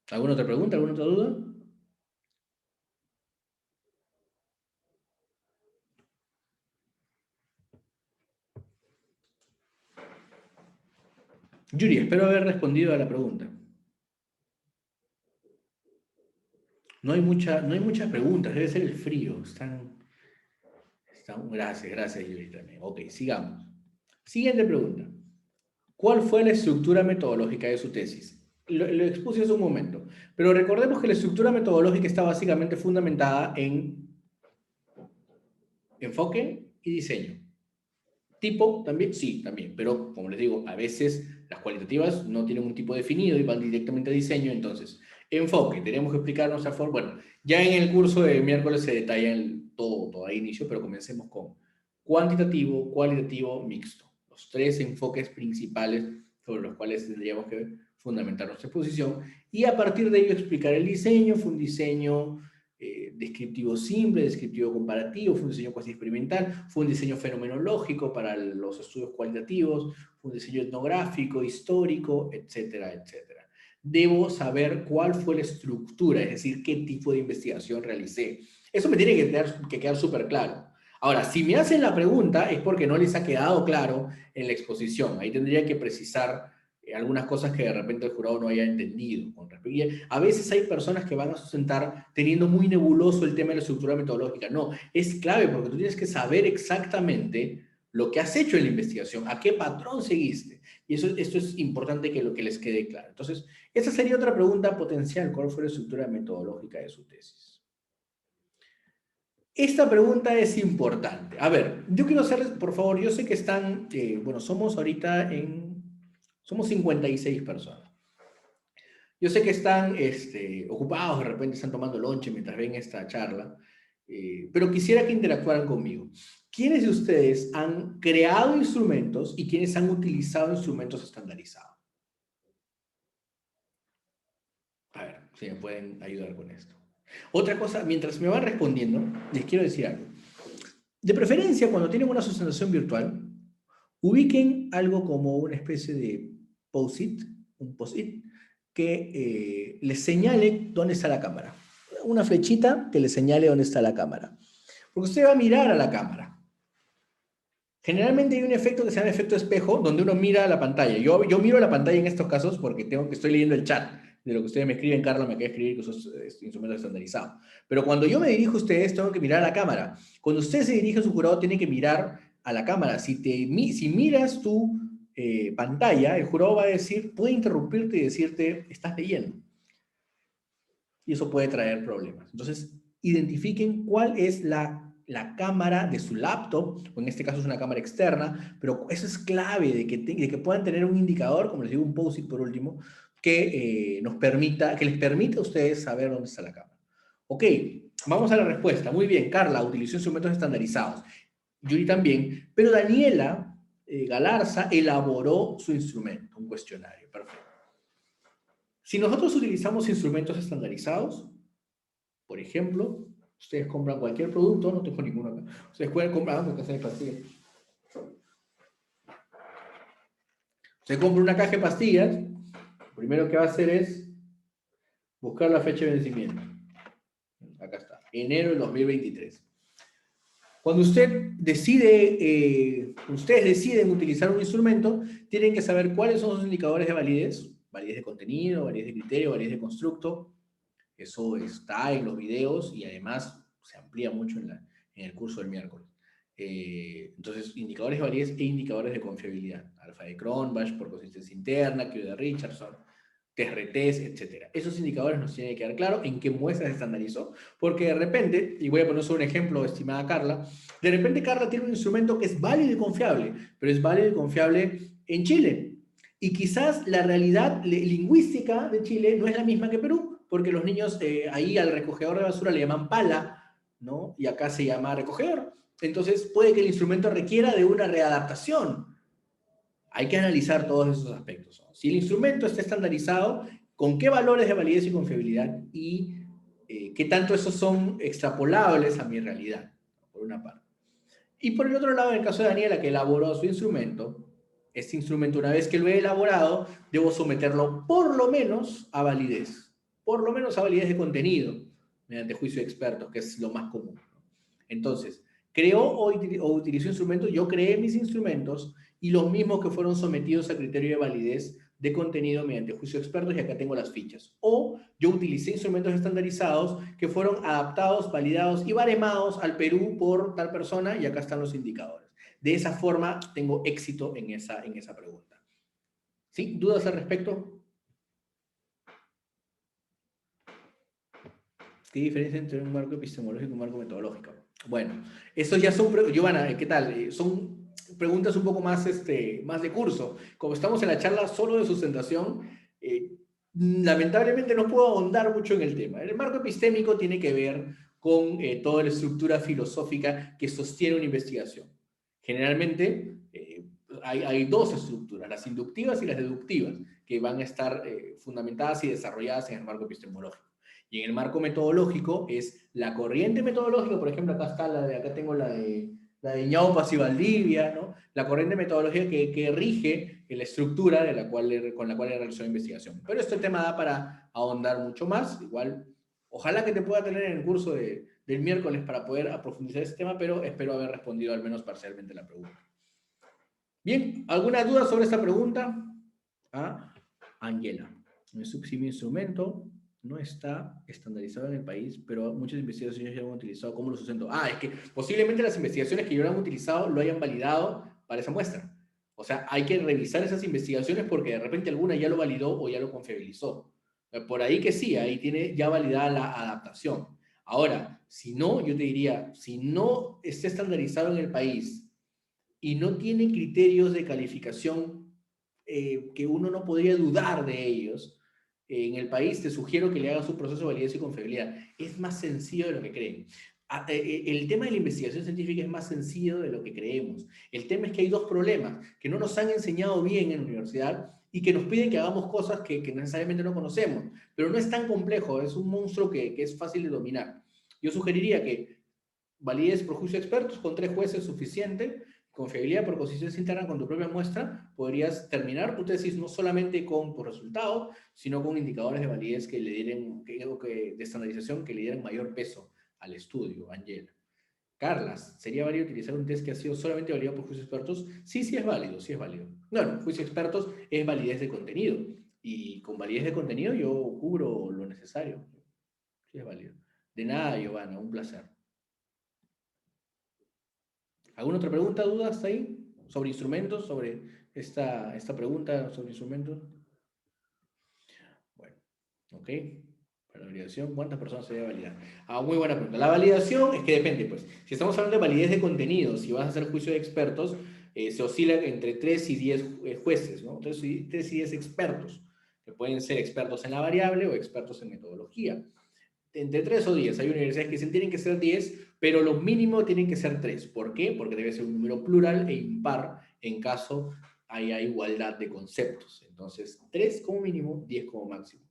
¿Alguna otra pregunta? ¿Alguna otra duda? Yuri, espero haber respondido a la pregunta. No hay muchas preguntas, debe ser el frío. Gracias, gracias Yuri también. Ok, sigamos. Siguiente pregunta. ¿Cuál fue la estructura metodológica de su tesis? Lo expuse hace un momento, pero recordemos que la estructura metodológica está básicamente fundamentada en enfoque y diseño. ¿Tipo también? Sí, también, pero como les digo, a veces las cualitativas no tienen un tipo definido y van directamente a diseño, entonces, enfoque, tenemos que explicar nuestra forma. Bueno, ya en el curso de miércoles se detalla todo a inicio, pero comencemos con cuantitativo, cualitativo, mixto. Los tres enfoques principales sobre los cuales tendríamos que fundamentar nuestra exposición y a partir de ello explicar el diseño. Fue un diseño descriptivo simple, descriptivo comparativo, fue un diseño cuasi experimental, fue un diseño fenomenológico para los estudios cualitativos, fue un diseño etnográfico, histórico, etcétera, etcétera. Debo saber cuál fue la estructura, es decir, qué tipo de investigación realicé. Eso me tiene que quedar súper claro. Ahora, si me hacen la pregunta es porque no les ha quedado claro en la exposición. Ahí tendría que precisar algunas cosas que de repente el jurado no haya entendido. A veces hay personas que van a sustentar teniendo muy nebuloso el tema de la estructura metodológica. No, es clave porque tú tienes que saber exactamente lo que has hecho en la investigación, a qué patrón seguiste. Y esto es importante que lo que les quede claro. Entonces, esa sería otra pregunta potencial. ¿Cuál fue la estructura metodológica de su tesis? Esta pregunta es importante. A ver, yo quiero hacerles, por favor, yo sé que están, bueno, somos 56 personas. Yo sé que están ocupados, de repente están tomando lonche mientras ven esta charla, pero quisiera que interactuaran conmigo. ¿Quiénes de ustedes han creado instrumentos y quiénes han utilizado instrumentos estandarizados? A ver, si me pueden ayudar con esto. Otra cosa, mientras me van respondiendo, les quiero decir algo. De preferencia, cuando tienen una sustentación virtual, ubiquen algo como una especie de post-it, un post-it, que les señale dónde está la cámara. Una flechita que les señale dónde está la cámara. Porque usted va a mirar a la cámara. Generalmente hay un efecto que se llama efecto espejo, donde uno mira a la pantalla. Yo miro a la pantalla en estos casos porque estoy leyendo el chat de lo que ustedes me escriben. Carlos me acaba de escribir que esos instrumentos estandarizados. Pero cuando yo me dirijo a ustedes, tengo que mirar a la cámara. Cuando usted se dirige a su jurado, tiene que mirar a la cámara. Si miras tu pantalla, el jurado va a decir, puede interrumpirte y decirte, estás leyendo. Y eso puede traer problemas. Entonces, identifiquen cuál es la cámara de su laptop, o en este caso es una cámara externa, pero eso es clave de que puedan tener un indicador, como les digo, un post-it por último, que que les permita a ustedes saber dónde está la cámara. Ok, vamos a la respuesta. Muy bien, Carla, utilizó instrumentos estandarizados. Yuri también, pero Daniela Galarza elaboró su instrumento, un cuestionario. Perfecto. Si nosotros utilizamos instrumentos estandarizados, por ejemplo, ustedes compran cualquier producto, no tengo ninguno acá, ustedes pueden comprar una caja de pastillas. Usted compra una caja de pastillas, lo primero que va a hacer es buscar la fecha de vencimiento. Acá está, enero del 2023. Cuando ustedes deciden utilizar un instrumento, tienen que saber cuáles son sus indicadores de validez de contenido, validez de criterio, validez de constructo. Eso está en los videos y además se amplía mucho en el curso del miércoles. Entonces, indicadores de validez e indicadores de confiabilidad. Alfa de Cronbach, por consistencia interna, Q de Richardson, TRTs, etc. Esos indicadores nos tienen que quedar claro en qué muestra se estandarizó, porque de repente, y voy a poner solo un ejemplo, estimada Carla, de repente Carla tiene un instrumento que es válido y confiable, pero es válido y confiable en Chile. Y quizás la realidad lingüística de Chile no es la misma que Perú, porque los niños ahí al recogedor de basura le llaman pala, ¿no? Y acá se llama recogedor. Entonces puede que el instrumento requiera de una readaptación. Hay que analizar todos esos aspectos. Si el instrumento está estandarizado, ¿con qué valores de validez y confiabilidad? Y qué tanto esos son extrapolables a mi realidad, por una parte. Y por el otro lado, en el caso de Daniela, que elaboró su instrumento, este instrumento, una vez que lo he elaborado, debo someterlo por lo menos a validez. Por lo menos a validez de contenido, mediante juicio de expertos, que es lo más común. Entonces, creo o utilizo instrumentos, yo creé mis instrumentos y los mismos que fueron sometidos a criterio de validez de contenido mediante juicio de expertos, y acá tengo las fichas. O yo utilicé instrumentos estandarizados que fueron adaptados, validados y baremados al Perú por tal persona, y acá están los indicadores. De esa forma tengo éxito en esa pregunta. ¿Sí? ¿Dudas al respecto? ¿Qué diferencia entre un marco epistemológico y un marco metodológico? Bueno, eso ya son... Giovanna, ¿qué tal? Son preguntas un poco más, más de curso. Como estamos en la charla solo de sustentación, lamentablemente no puedo ahondar mucho en el tema. El marco epistémico tiene que ver con toda la estructura filosófica que sostiene una investigación. Generalmente hay dos estructuras, las inductivas y las deductivas, que van a estar fundamentadas y desarrolladas en el marco epistemológico. Y en el marco metodológico es la corriente metodológica, por ejemplo, acá tengo la de Ñaupas y Valdivia, ¿no? La corriente metodológica que rige la estructura con la cual he realizado investigación. Pero este tema da para ahondar mucho más. Igual, ojalá que te pueda tener en el curso del miércoles para poder profundizar ese tema, pero espero haber respondido al menos parcialmente la pregunta. Bien, ¿alguna duda sobre esta pregunta? ¿Ah? Angela, si mi instrumento no está estandarizado en el país, pero muchas investigaciones ya lo han utilizado. ¿Cómo lo sustento? Es que posiblemente las investigaciones que yo lo han utilizado lo hayan validado para esa muestra. O sea, hay que revisar esas investigaciones porque de repente alguna ya lo validó o ya lo confiabilizó. Por ahí que sí, ahí tiene ya validada la adaptación. Ahora, si no, yo te diría, si no está estandarizado en el país y no tiene criterios de calificación que uno no podría dudar de ellos, en el país, te sugiero que le hagas un proceso de validez y confiabilidad. Es más sencillo de lo que creen. El tema de la investigación científica es más sencillo de lo que creemos. El tema es que hay dos problemas que no nos han enseñado bien en la universidad y que nos piden que hagamos cosas que necesariamente no conocemos. Pero no es tan complejo, es un monstruo que es fácil de dominar. Yo sugeriría que validez por juicio de expertos con 3 jueces es suficiente. Confiabilidad por consistencia interna con tu propia muestra, podrías terminar tu tesis no solamente con tu resultado, sino con indicadores de validez que le dieran, de estandarización que le dieran mayor peso al estudio, Angela. Carlas, ¿sería válido utilizar un test que ha sido solamente validado por juicios expertos? Sí, sí es válido, sí es válido. Bueno, juicios expertos es validez de contenido, y con validez de contenido yo cubro lo necesario. Sí es válido. De nada, Giovanna, un placer. ¿Alguna otra pregunta, dudas ahí? ¿Sobre instrumentos? ¿Sobre esta pregunta sobre instrumentos? Bueno, ok. Para la validación, ¿cuántas personas se debe validar? Muy buena pregunta. La validación es que depende, pues. Si estamos hablando de validez de contenido, si vas a hacer juicio de expertos, se oscila entre 3 y 10 jueces, ¿no? 3 y 10 expertos, que pueden ser expertos en la variable o expertos en metodología. entre 3 o 10. Hay universidades que dicen tienen que ser 10, pero lo mínimo tienen que ser 3. ¿Por qué? Porque debe ser un número plural e impar en caso haya igualdad de conceptos. Entonces, 3 como mínimo, 10 como máximo.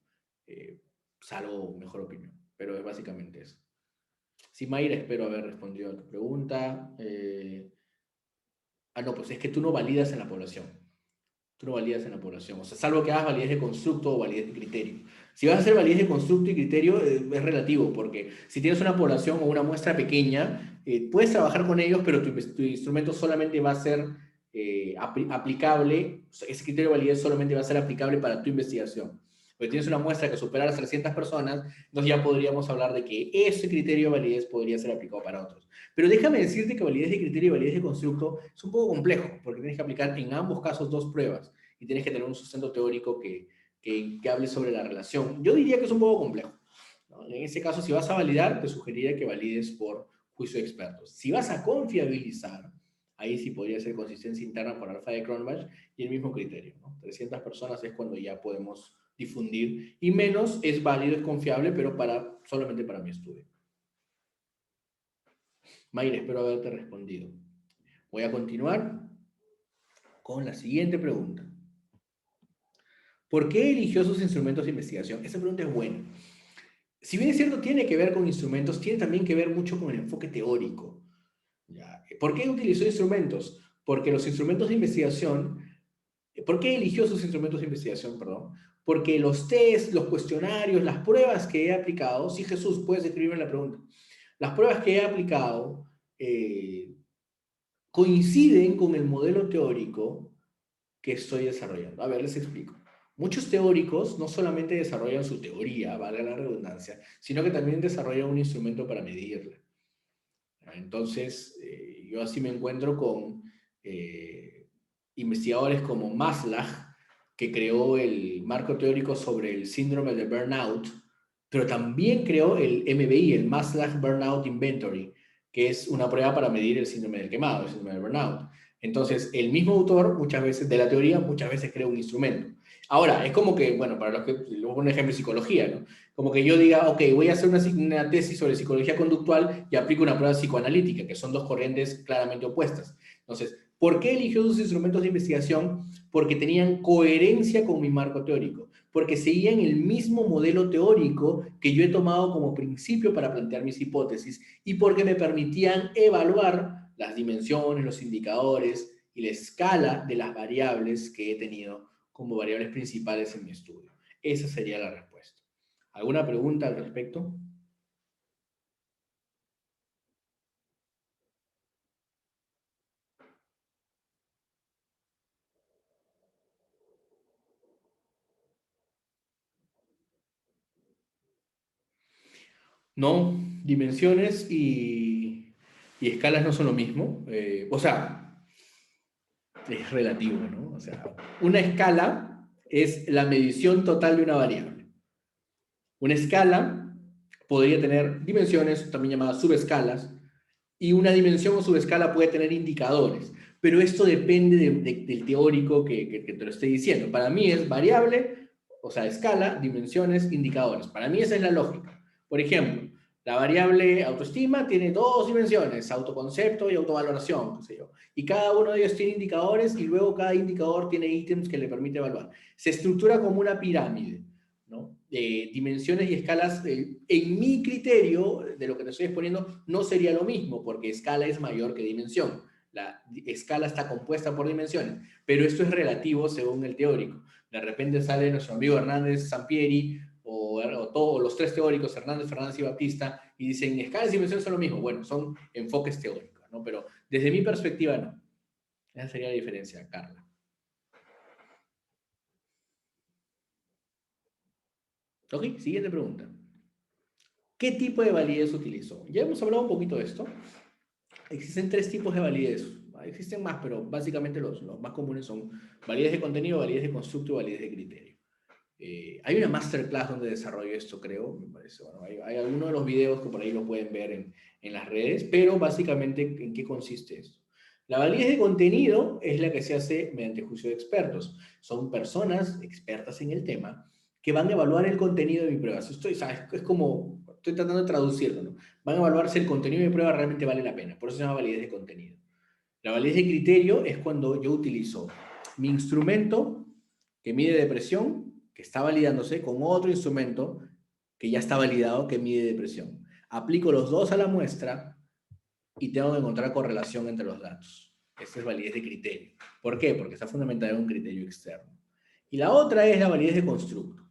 Salvo mejor opinión. Pero es básicamente eso. Sí, Mayra, espero haber respondido a tu pregunta. No, pues es que tú no validas en la población. Tú no validas en la población. O sea, salvo que hagas validez de constructo o validez de criterio. Si vas a hacer validez de constructo y criterio, es relativo, porque si tienes una población o una muestra pequeña, puedes trabajar con ellos, pero tu instrumento solamente va a ser aplicable, o sea, ese criterio de validez solamente va a ser aplicable para tu investigación. Porque tienes una muestra que supera las 300 personas, entonces ya podríamos hablar de que ese criterio de validez podría ser aplicado para otros. Pero déjame decirte que validez de criterio y validez de constructo es un poco complejo, porque tienes que aplicar en ambos casos dos pruebas y tienes que tener un sustento teórico que hable sobre la relación. Yo diría que es un poco complejo, ¿no? En ese caso, si vas a validar, te sugeriría que valides por juicio de expertos. Si vas a confiabilizar, ahí sí podría ser consistencia interna por alfa de Cronbach y el mismo criterio, ¿no? 300 personas es cuando ya podemos difundir, y menos es válido, es confiable, pero solamente para mi estudio. Mayra, espero haberte respondido. Voy a continuar con la siguiente pregunta. ¿Por qué eligió sus instrumentos de investigación? Esa pregunta es buena. Si bien es cierto, tiene que ver con instrumentos, tiene también que ver mucho con el enfoque teórico. ¿Ya? ¿Por qué utilizó instrumentos? Porque los instrumentos de investigación, ¿por qué eligió sus instrumentos de investigación, perdón? Porque los test, los cuestionarios, las pruebas que he aplicado, sí, Jesús, puedes escribirme la pregunta. Las pruebas que he aplicado coinciden con el modelo teórico que estoy desarrollando. A ver, les explico. Muchos teóricos no solamente desarrollan su teoría, valga la redundancia, sino que también desarrollan un instrumento para medirla. Entonces, yo así me encuentro con investigadores como Maslach, que creó el marco teórico sobre el síndrome de burnout, pero también creó el MBI, el Maslach Burnout Inventory, que es una prueba para medir el síndrome del quemado, el síndrome del burnout. Entonces, el mismo autor, muchas veces, de la teoría, muchas veces crea un instrumento. Ahora, es como que, bueno, para los que, luego un ejemplo de psicología, ¿no? Como que yo diga, ok, voy a hacer una tesis sobre psicología conductual y aplico una prueba psicoanalítica, que son dos corrientes claramente opuestas. Entonces, ¿por qué eligió sus instrumentos de investigación? Porque tenían coherencia con mi marco teórico, porque seguían el mismo modelo teórico que yo he tomado como principio para plantear mis hipótesis y porque me permitían evaluar las dimensiones, los indicadores y la escala de las variables que he tenido como variables principales en mi estudio. Esa sería la respuesta. ¿Alguna pregunta al respecto? No, dimensiones y escalas no son lo mismo. O sea, es relativo, ¿no? O sea, una escala es la medición total de una variable. Una escala podría tener dimensiones, también llamadas subescalas, y una dimensión o subescala puede tener indicadores, pero esto depende del teórico que te lo esté diciendo. Para mí es variable, o sea, escala, dimensiones, indicadores. Para mí esa es la lógica. Por ejemplo, la variable autoestima tiene dos dimensiones, autoconcepto y autovaloración, qué sé yo. Y cada uno de ellos tiene indicadores y luego cada indicador tiene ítems que le permite evaluar. Se estructura como una pirámide, ¿no? Dimensiones y escalas, en mi criterio, de lo que te estoy exponiendo, no sería lo mismo, porque escala es mayor que dimensión. La escala está compuesta por dimensiones, pero esto es relativo según el teórico. De repente sale nuestro amigo Hernández Sampieri, o todos los tres teóricos, Hernández, Fernández y Baptista, y dicen, escalas y dimensiones son lo mismo. Bueno, son enfoques teóricos, ¿no? Pero desde mi perspectiva, no. Esa sería la diferencia, Carla. Ok, siguiente pregunta. ¿Qué tipo de validez utilizó? Ya hemos hablado un poquito de esto. Existen tres tipos de validez. Existen más, pero básicamente los más comunes son validez de contenido, validez de constructo y validez de criterio. Hay una masterclass donde desarrollo esto, creo, me parece. Bueno, hay algunos de los videos que por ahí lo pueden ver en las redes, pero básicamente, ¿en qué consiste esto? La validez de contenido es la que se hace mediante juicio de expertos. Son personas expertas en el tema que van a evaluar el contenido de mi prueba. Esto es como estoy tratando de traducirlo, ¿no? Van a evaluar si el contenido de prueba realmente vale la pena. Por eso se llama validez de contenido. La validez de criterio es cuando yo utilizo mi instrumento que mide depresión, que está validándose, con otro instrumento que ya está validado, que mide depresión. Aplico los dos a la muestra y tengo que encontrar correlación entre los datos. Esta es validez de criterio. ¿Por qué? Porque está fundamentada en un criterio externo. Y la otra es la validez de constructo,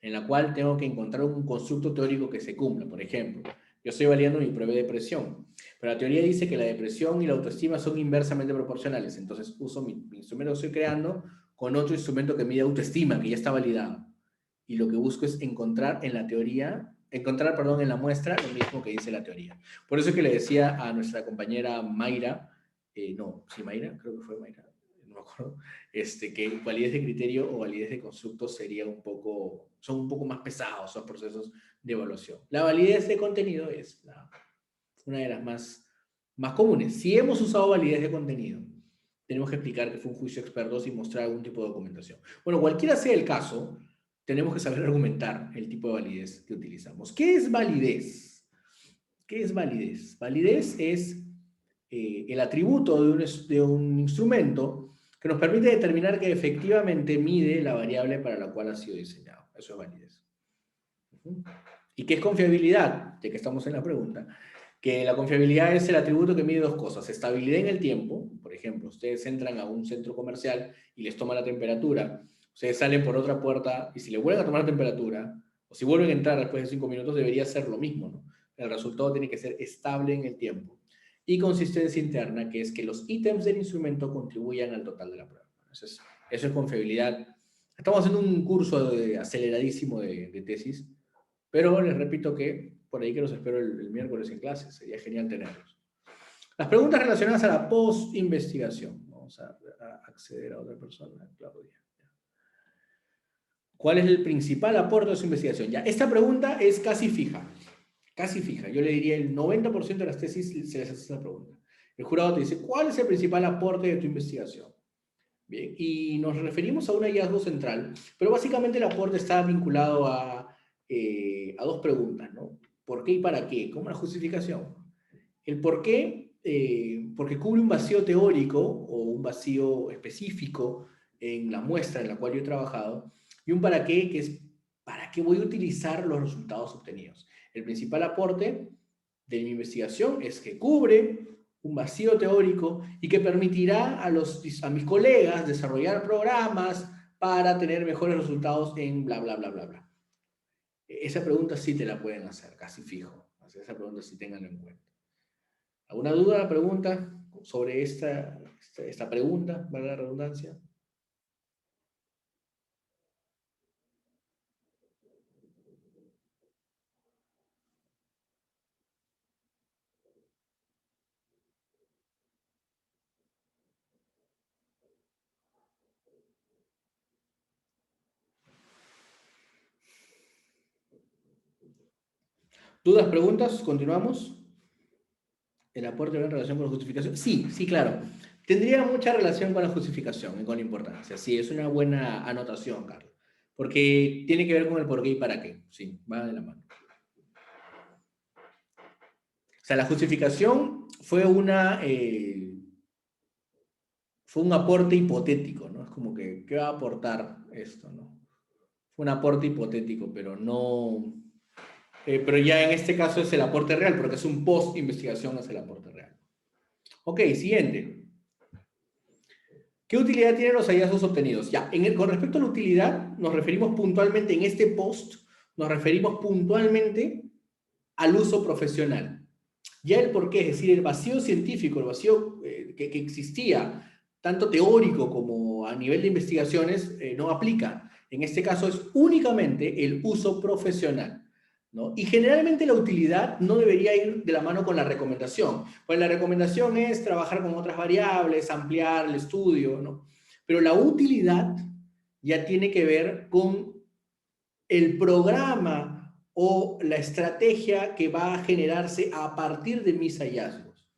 en la cual tengo que encontrar un constructo teórico que se cumpla. Por ejemplo, yo estoy validando mi prueba de depresión, pero la teoría dice que la depresión y la autoestima son inversamente proporcionales. Entonces uso mi instrumento que estoy creando con otro instrumento que mide autoestima, que ya está validado. Y lo que busco es encontrar en la teoría, perdón, en la muestra lo mismo que dice la teoría. Por eso es que le decía a nuestra compañera Mayra, Mayra, creo que fue Mayra, no me acuerdo, que validez de criterio o validez de constructo son un poco más pesados esos procesos de evaluación. La validez de contenido es una de las más comunes. Si hemos usado validez de contenido, tenemos que explicar que fue un juicio de expertos y mostrar algún tipo de documentación. Bueno, cualquiera sea el caso, tenemos que saber argumentar el tipo de validez que utilizamos. ¿Qué es validez? ¿Qué es validez? Validez es el atributo de un instrumento que nos permite determinar que efectivamente mide la variable para la cual ha sido diseñado. Eso es validez. ¿Y qué es confiabilidad? Ya que estamos en la pregunta. Que la confiabilidad es el atributo que mide dos cosas. Estabilidad en el tiempo. Por ejemplo, ustedes entran a un centro comercial y les toma la temperatura. Ustedes salen por otra puerta y si le vuelven a tomar la temperatura, o si vuelven a entrar después de 5 minutos, debería ser lo mismo, ¿no? El resultado tiene que ser estable en el tiempo. Y consistencia interna, que es que los ítems del instrumento contribuyan al total de la prueba. Eso es confiabilidad. Estamos haciendo un curso aceleradísimo de tesis, pero les repito que por ahí que los espero el miércoles en clase. Sería genial tenerlos. Las preguntas relacionadas a la post-investigación. Vamos a acceder a otra persona, Claudia. ¿Cuál es el principal aporte de su investigación? Ya, esta pregunta es casi fija. Casi fija. Yo le diría el 90% de las tesis se les hace esta pregunta. El jurado te dice, ¿cuál es el principal aporte de tu investigación? Bien, y nos referimos a un hallazgo central, pero básicamente el aporte está vinculado a dos preguntas, ¿no? ¿Por qué y para qué? Como la justificación. El por qué, porque cubre un vacío teórico o un vacío específico en la muestra en la cual yo he trabajado, y un para qué, que es para qué voy a utilizar los resultados obtenidos. El principal aporte de mi investigación es que cubre un vacío teórico y que permitirá a mis colegas desarrollar programas para tener mejores resultados en bla, bla, bla, bla, bla. Esa pregunta sí te la pueden hacer, casi fijo. Esa pregunta sí tenganlo en cuenta. ¿Alguna duda, pregunta sobre esta pregunta, valga la redundancia? ¿Dudas, preguntas? ¿Continuamos? ¿El aporte tiene relación con la justificación? Sí, sí, claro. Tendría mucha relación con la justificación y con la importancia. Sí, es una buena anotación, Carlos. Porque tiene que ver con el por qué y para qué. Sí, va de la mano. O sea, la justificación fue fue un aporte hipotético, ¿no? Es como que, ¿qué va a aportar esto, no? Fue un aporte hipotético, pero no... pero ya en este caso es el aporte real, porque es un post-investigación, es el aporte real. Ok, siguiente. ¿Qué utilidad tienen los hallazgos obtenidos? Ya, con respecto a la utilidad, nos referimos puntualmente, en este post, nos referimos puntualmente al uso profesional. Ya el porqué, es decir, el vacío científico, el vacío que existía, tanto teórico como a nivel de investigaciones, no aplica. En este caso es únicamente el uso profesional, ¿no? Y generalmente la utilidad no debería ir de la mano con la recomendación. Pues la recomendación es trabajar con otras variables, ampliar el estudio, ¿no? Pero la utilidad ya tiene que ver con el programa o la estrategia que va a generarse a partir de mis hallazgos.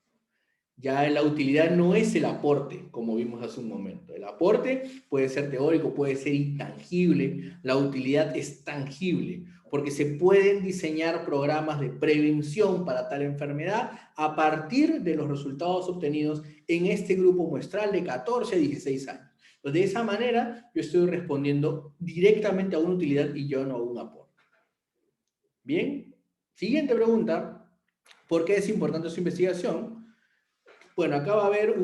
Ya la utilidad no es el aporte, como vimos hace un momento. El aporte puede ser teórico, puede ser intangible. La utilidad es tangible. porque se pueden diseñar programas de prevención para tal enfermedad a partir de los resultados obtenidos en este grupo muestral de 14 a 16 años. Entonces, de esa manera, yo estoy respondiendo directamente a una utilidad y yo no a un aporte. Bien, siguiente pregunta. ¿Por qué es importante su investigación? Bueno, acá va a haber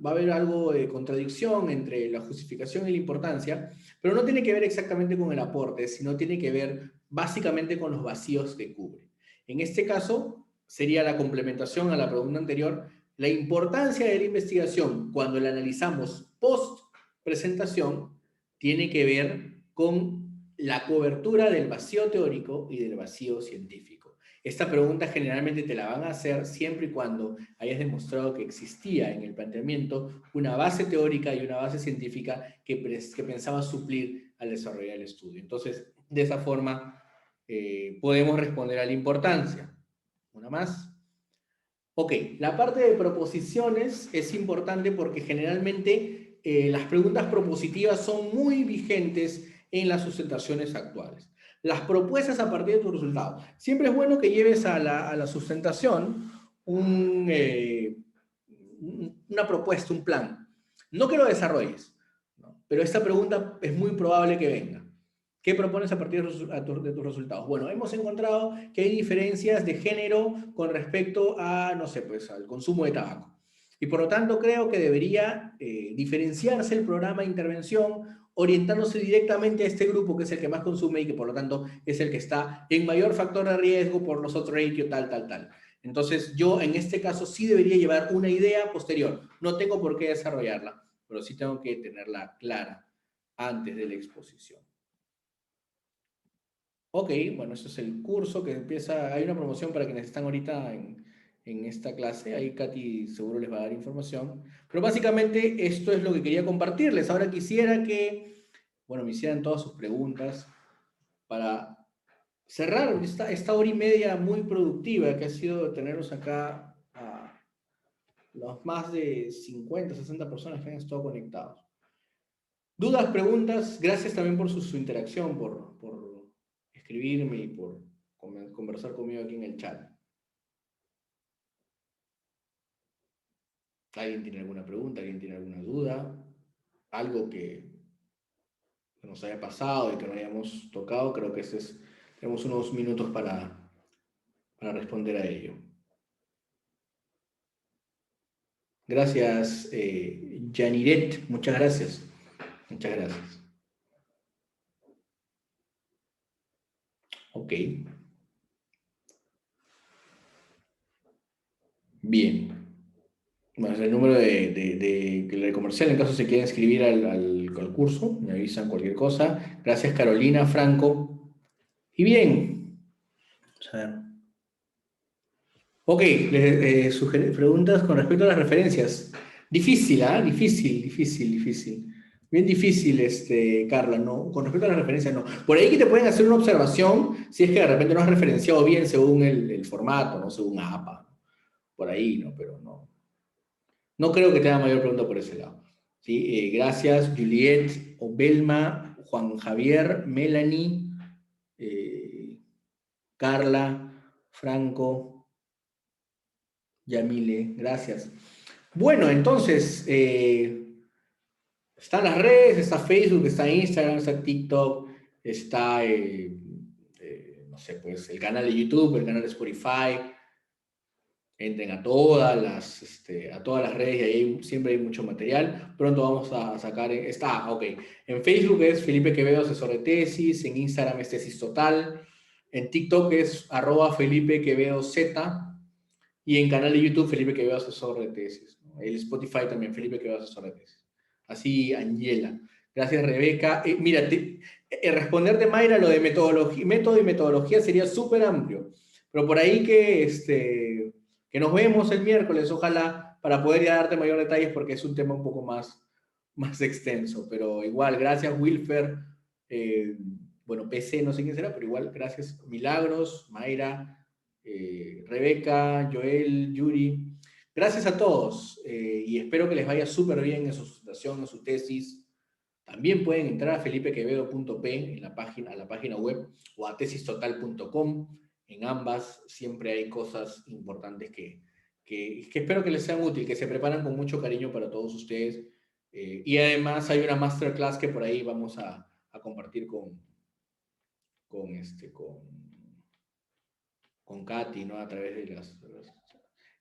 va a haber algo de contradicción entre la justificación y la importancia, pero no tiene que ver exactamente con el aporte, sino tiene que ver básicamente con los vacíos que cubre. En este caso, sería la complementación a la pregunta anterior. La importancia de la investigación cuando la analizamos post presentación tiene que ver con la cobertura del vacío teórico y del vacío científico. Esta pregunta generalmente te la van a hacer siempre y cuando hayas demostrado que existía en el planteamiento una base teórica y una base científica que pensaba suplir al desarrollar el estudio. Entonces, de esa forma, podemos responder a la importancia. Una más. Ok, la parte de proposiciones es importante porque generalmente las preguntas propositivas son muy vigentes en las sustentaciones actuales. Las propuestas a partir de tu resultado. Siempre es bueno que lleves a la sustentación una propuesta, un plan. No que lo desarrolles, ¿no? Pero esta pregunta es muy probable que venga. ¿Qué propones a partir de tus resultados? Bueno, hemos encontrado que hay diferencias de género con respecto a, no sé, pues al consumo de tabaco. Y por lo tanto creo que debería diferenciarse el programa de intervención orientándose directamente a este grupo que es el que más consume y que por lo tanto es el que está en mayor factor de riesgo por los otros ratio, tal. Entonces yo en este caso sí debería llevar una idea posterior. No tengo por qué desarrollarla, pero sí tengo que tenerla clara antes de la exposición. Ok, bueno, este es el curso que empieza, hay una promoción para quienes están ahorita en esta clase, ahí Katy seguro les va a dar información, pero básicamente esto es lo que quería compartirles. Ahora quisiera que, bueno, me hicieran todas sus preguntas para cerrar esta hora y media muy productiva que ha sido tenerlos acá a los más de 50, 60 personas que han estado conectados. Dudas, preguntas, gracias también por su interacción, por escribirme y por conversar conmigo aquí en el chat. ¿Alguien tiene alguna pregunta? ¿Alguien tiene alguna duda? Algo que nos haya pasado y que no hayamos tocado, creo que tenemos unos minutos para responder a ello. Gracias, Janiret, muchas gracias. Muchas gracias. Ok. Bien. Bueno, es el número de comercial, en caso se quieren inscribir al curso, me avisan cualquier cosa. Gracias, Carolina, Franco. Y bien. Vamos a ver. Ok, preguntas con respecto a las referencias. Difícil, ¿ah? Difícil. Bien difícil, Carla, ¿no? Con respecto a las referencias, no. Por ahí que te pueden hacer una observación si es que de repente no has referenciado bien según el formato, ¿no? Según APA. Por ahí, ¿no? Pero no. No creo que tenga mayor pregunta por ese lado. ¿Sí? Gracias, Juliet, Obelma, Juan Javier, Melanie, Carla, Franco, Yamile, gracias. Bueno, entonces, están las redes, está Facebook, está Instagram, está TikTok, está, no sé, pues el canal de YouTube, el canal de Spotify. Entren a todas las redes y ahí siempre hay mucho material. Pronto vamos a sacar, ok. En Facebook es Felipe Quevedo, asesor de tesis. En Instagram es Tesis Total. En TikTok es @Felipe Quevedo Z. Y en canal de YouTube, Felipe Quevedo, asesor de tesis. El Spotify también, Felipe Quevedo, asesor de tesis. Así, Angela. Gracias, Rebeca. Mira, responderte, Mayra, lo de método y metodología sería súper amplio. Pero por ahí que nos vemos el miércoles, ojalá, para poder ya darte mayor detalles, porque es un tema un poco más extenso. Pero igual, gracias, Wilfer. Bueno, PC, no sé quién será, pero igual, gracias. Milagros, Mayra, Rebeca, Joel, Yuri. Gracias a todos y espero que les vaya súper bien en su presentación, en su tesis. También pueden entrar a felipequevedo.p en a la página web o a tesistotal.com. En ambas siempre hay cosas importantes que espero que les sean útiles, que se preparan con mucho cariño para todos ustedes. Y además hay una masterclass que por ahí vamos a compartir con, este, con Katy, ¿no? A través de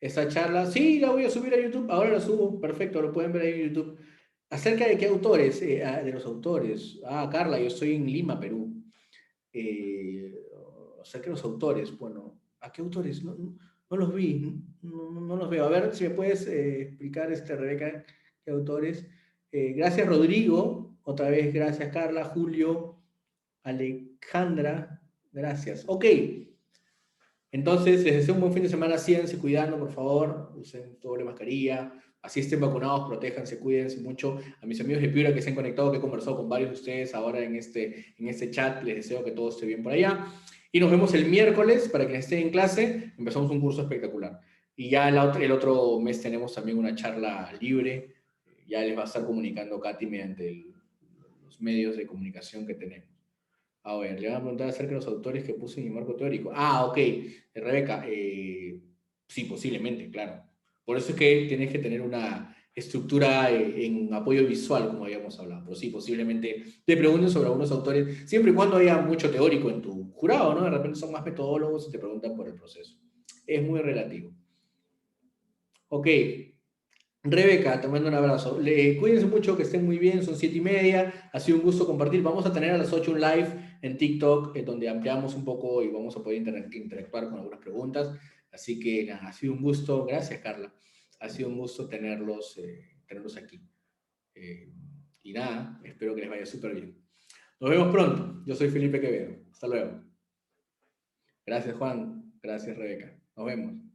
esa charla. Sí, la voy a subir a YouTube. Ahora la subo. Perfecto, lo pueden ver ahí en YouTube. ¿Acerca de qué autores? De los autores. Carla, yo estoy en Lima, Perú. Acerca de los autores. Bueno, ¿a qué autores? No los vi. No los veo. A ver si me puedes explicar, Rebeca, qué autores. Gracias, Rodrigo. Otra vez, gracias, Carla, Julio, Alejandra. Gracias. Ok. Entonces, les deseo un buen fin de semana. Síganse cuidando, por favor. Usen doble mascarilla. Así estén vacunados, protéjanse, cuídense mucho. A mis amigos de Piura que se han conectado, que he conversado con varios de ustedes ahora en este chat, les deseo que todo esté bien por allá. Y nos vemos el miércoles para quienes estén en clase. Empezamos un curso espectacular. Y ya el otro mes tenemos también una charla libre. Ya les va a estar comunicando Katy mediante los medios de comunicación que tenemos. A ver, le van a preguntar acerca de los autores que puse en mi marco teórico. Ok, Rebeca, sí, posiblemente, claro. Por eso es que tienes que tener una estructura en apoyo visual, como habíamos hablado. Pero sí, posiblemente te pregunten sobre algunos autores, siempre y cuando haya mucho teórico en tu jurado, ¿no? De repente son más metodólogos y te preguntan por el proceso. Es muy relativo. Ok, Rebeca, te mando un abrazo. Cuídense mucho, que estén muy bien, son 7:30. Ha sido un gusto compartir. Vamos a tener a las 8 un live en TikTok, donde ampliamos un poco y vamos a poder interactuar con algunas preguntas. Así que nada, ha sido un gusto. Gracias, Carla. Ha sido un gusto tenerlos aquí. Y nada, espero que les vaya súper bien. Nos vemos pronto. Yo soy Felipe Quevedo. Hasta luego. Gracias, Juan. Gracias, Rebeca. Nos vemos.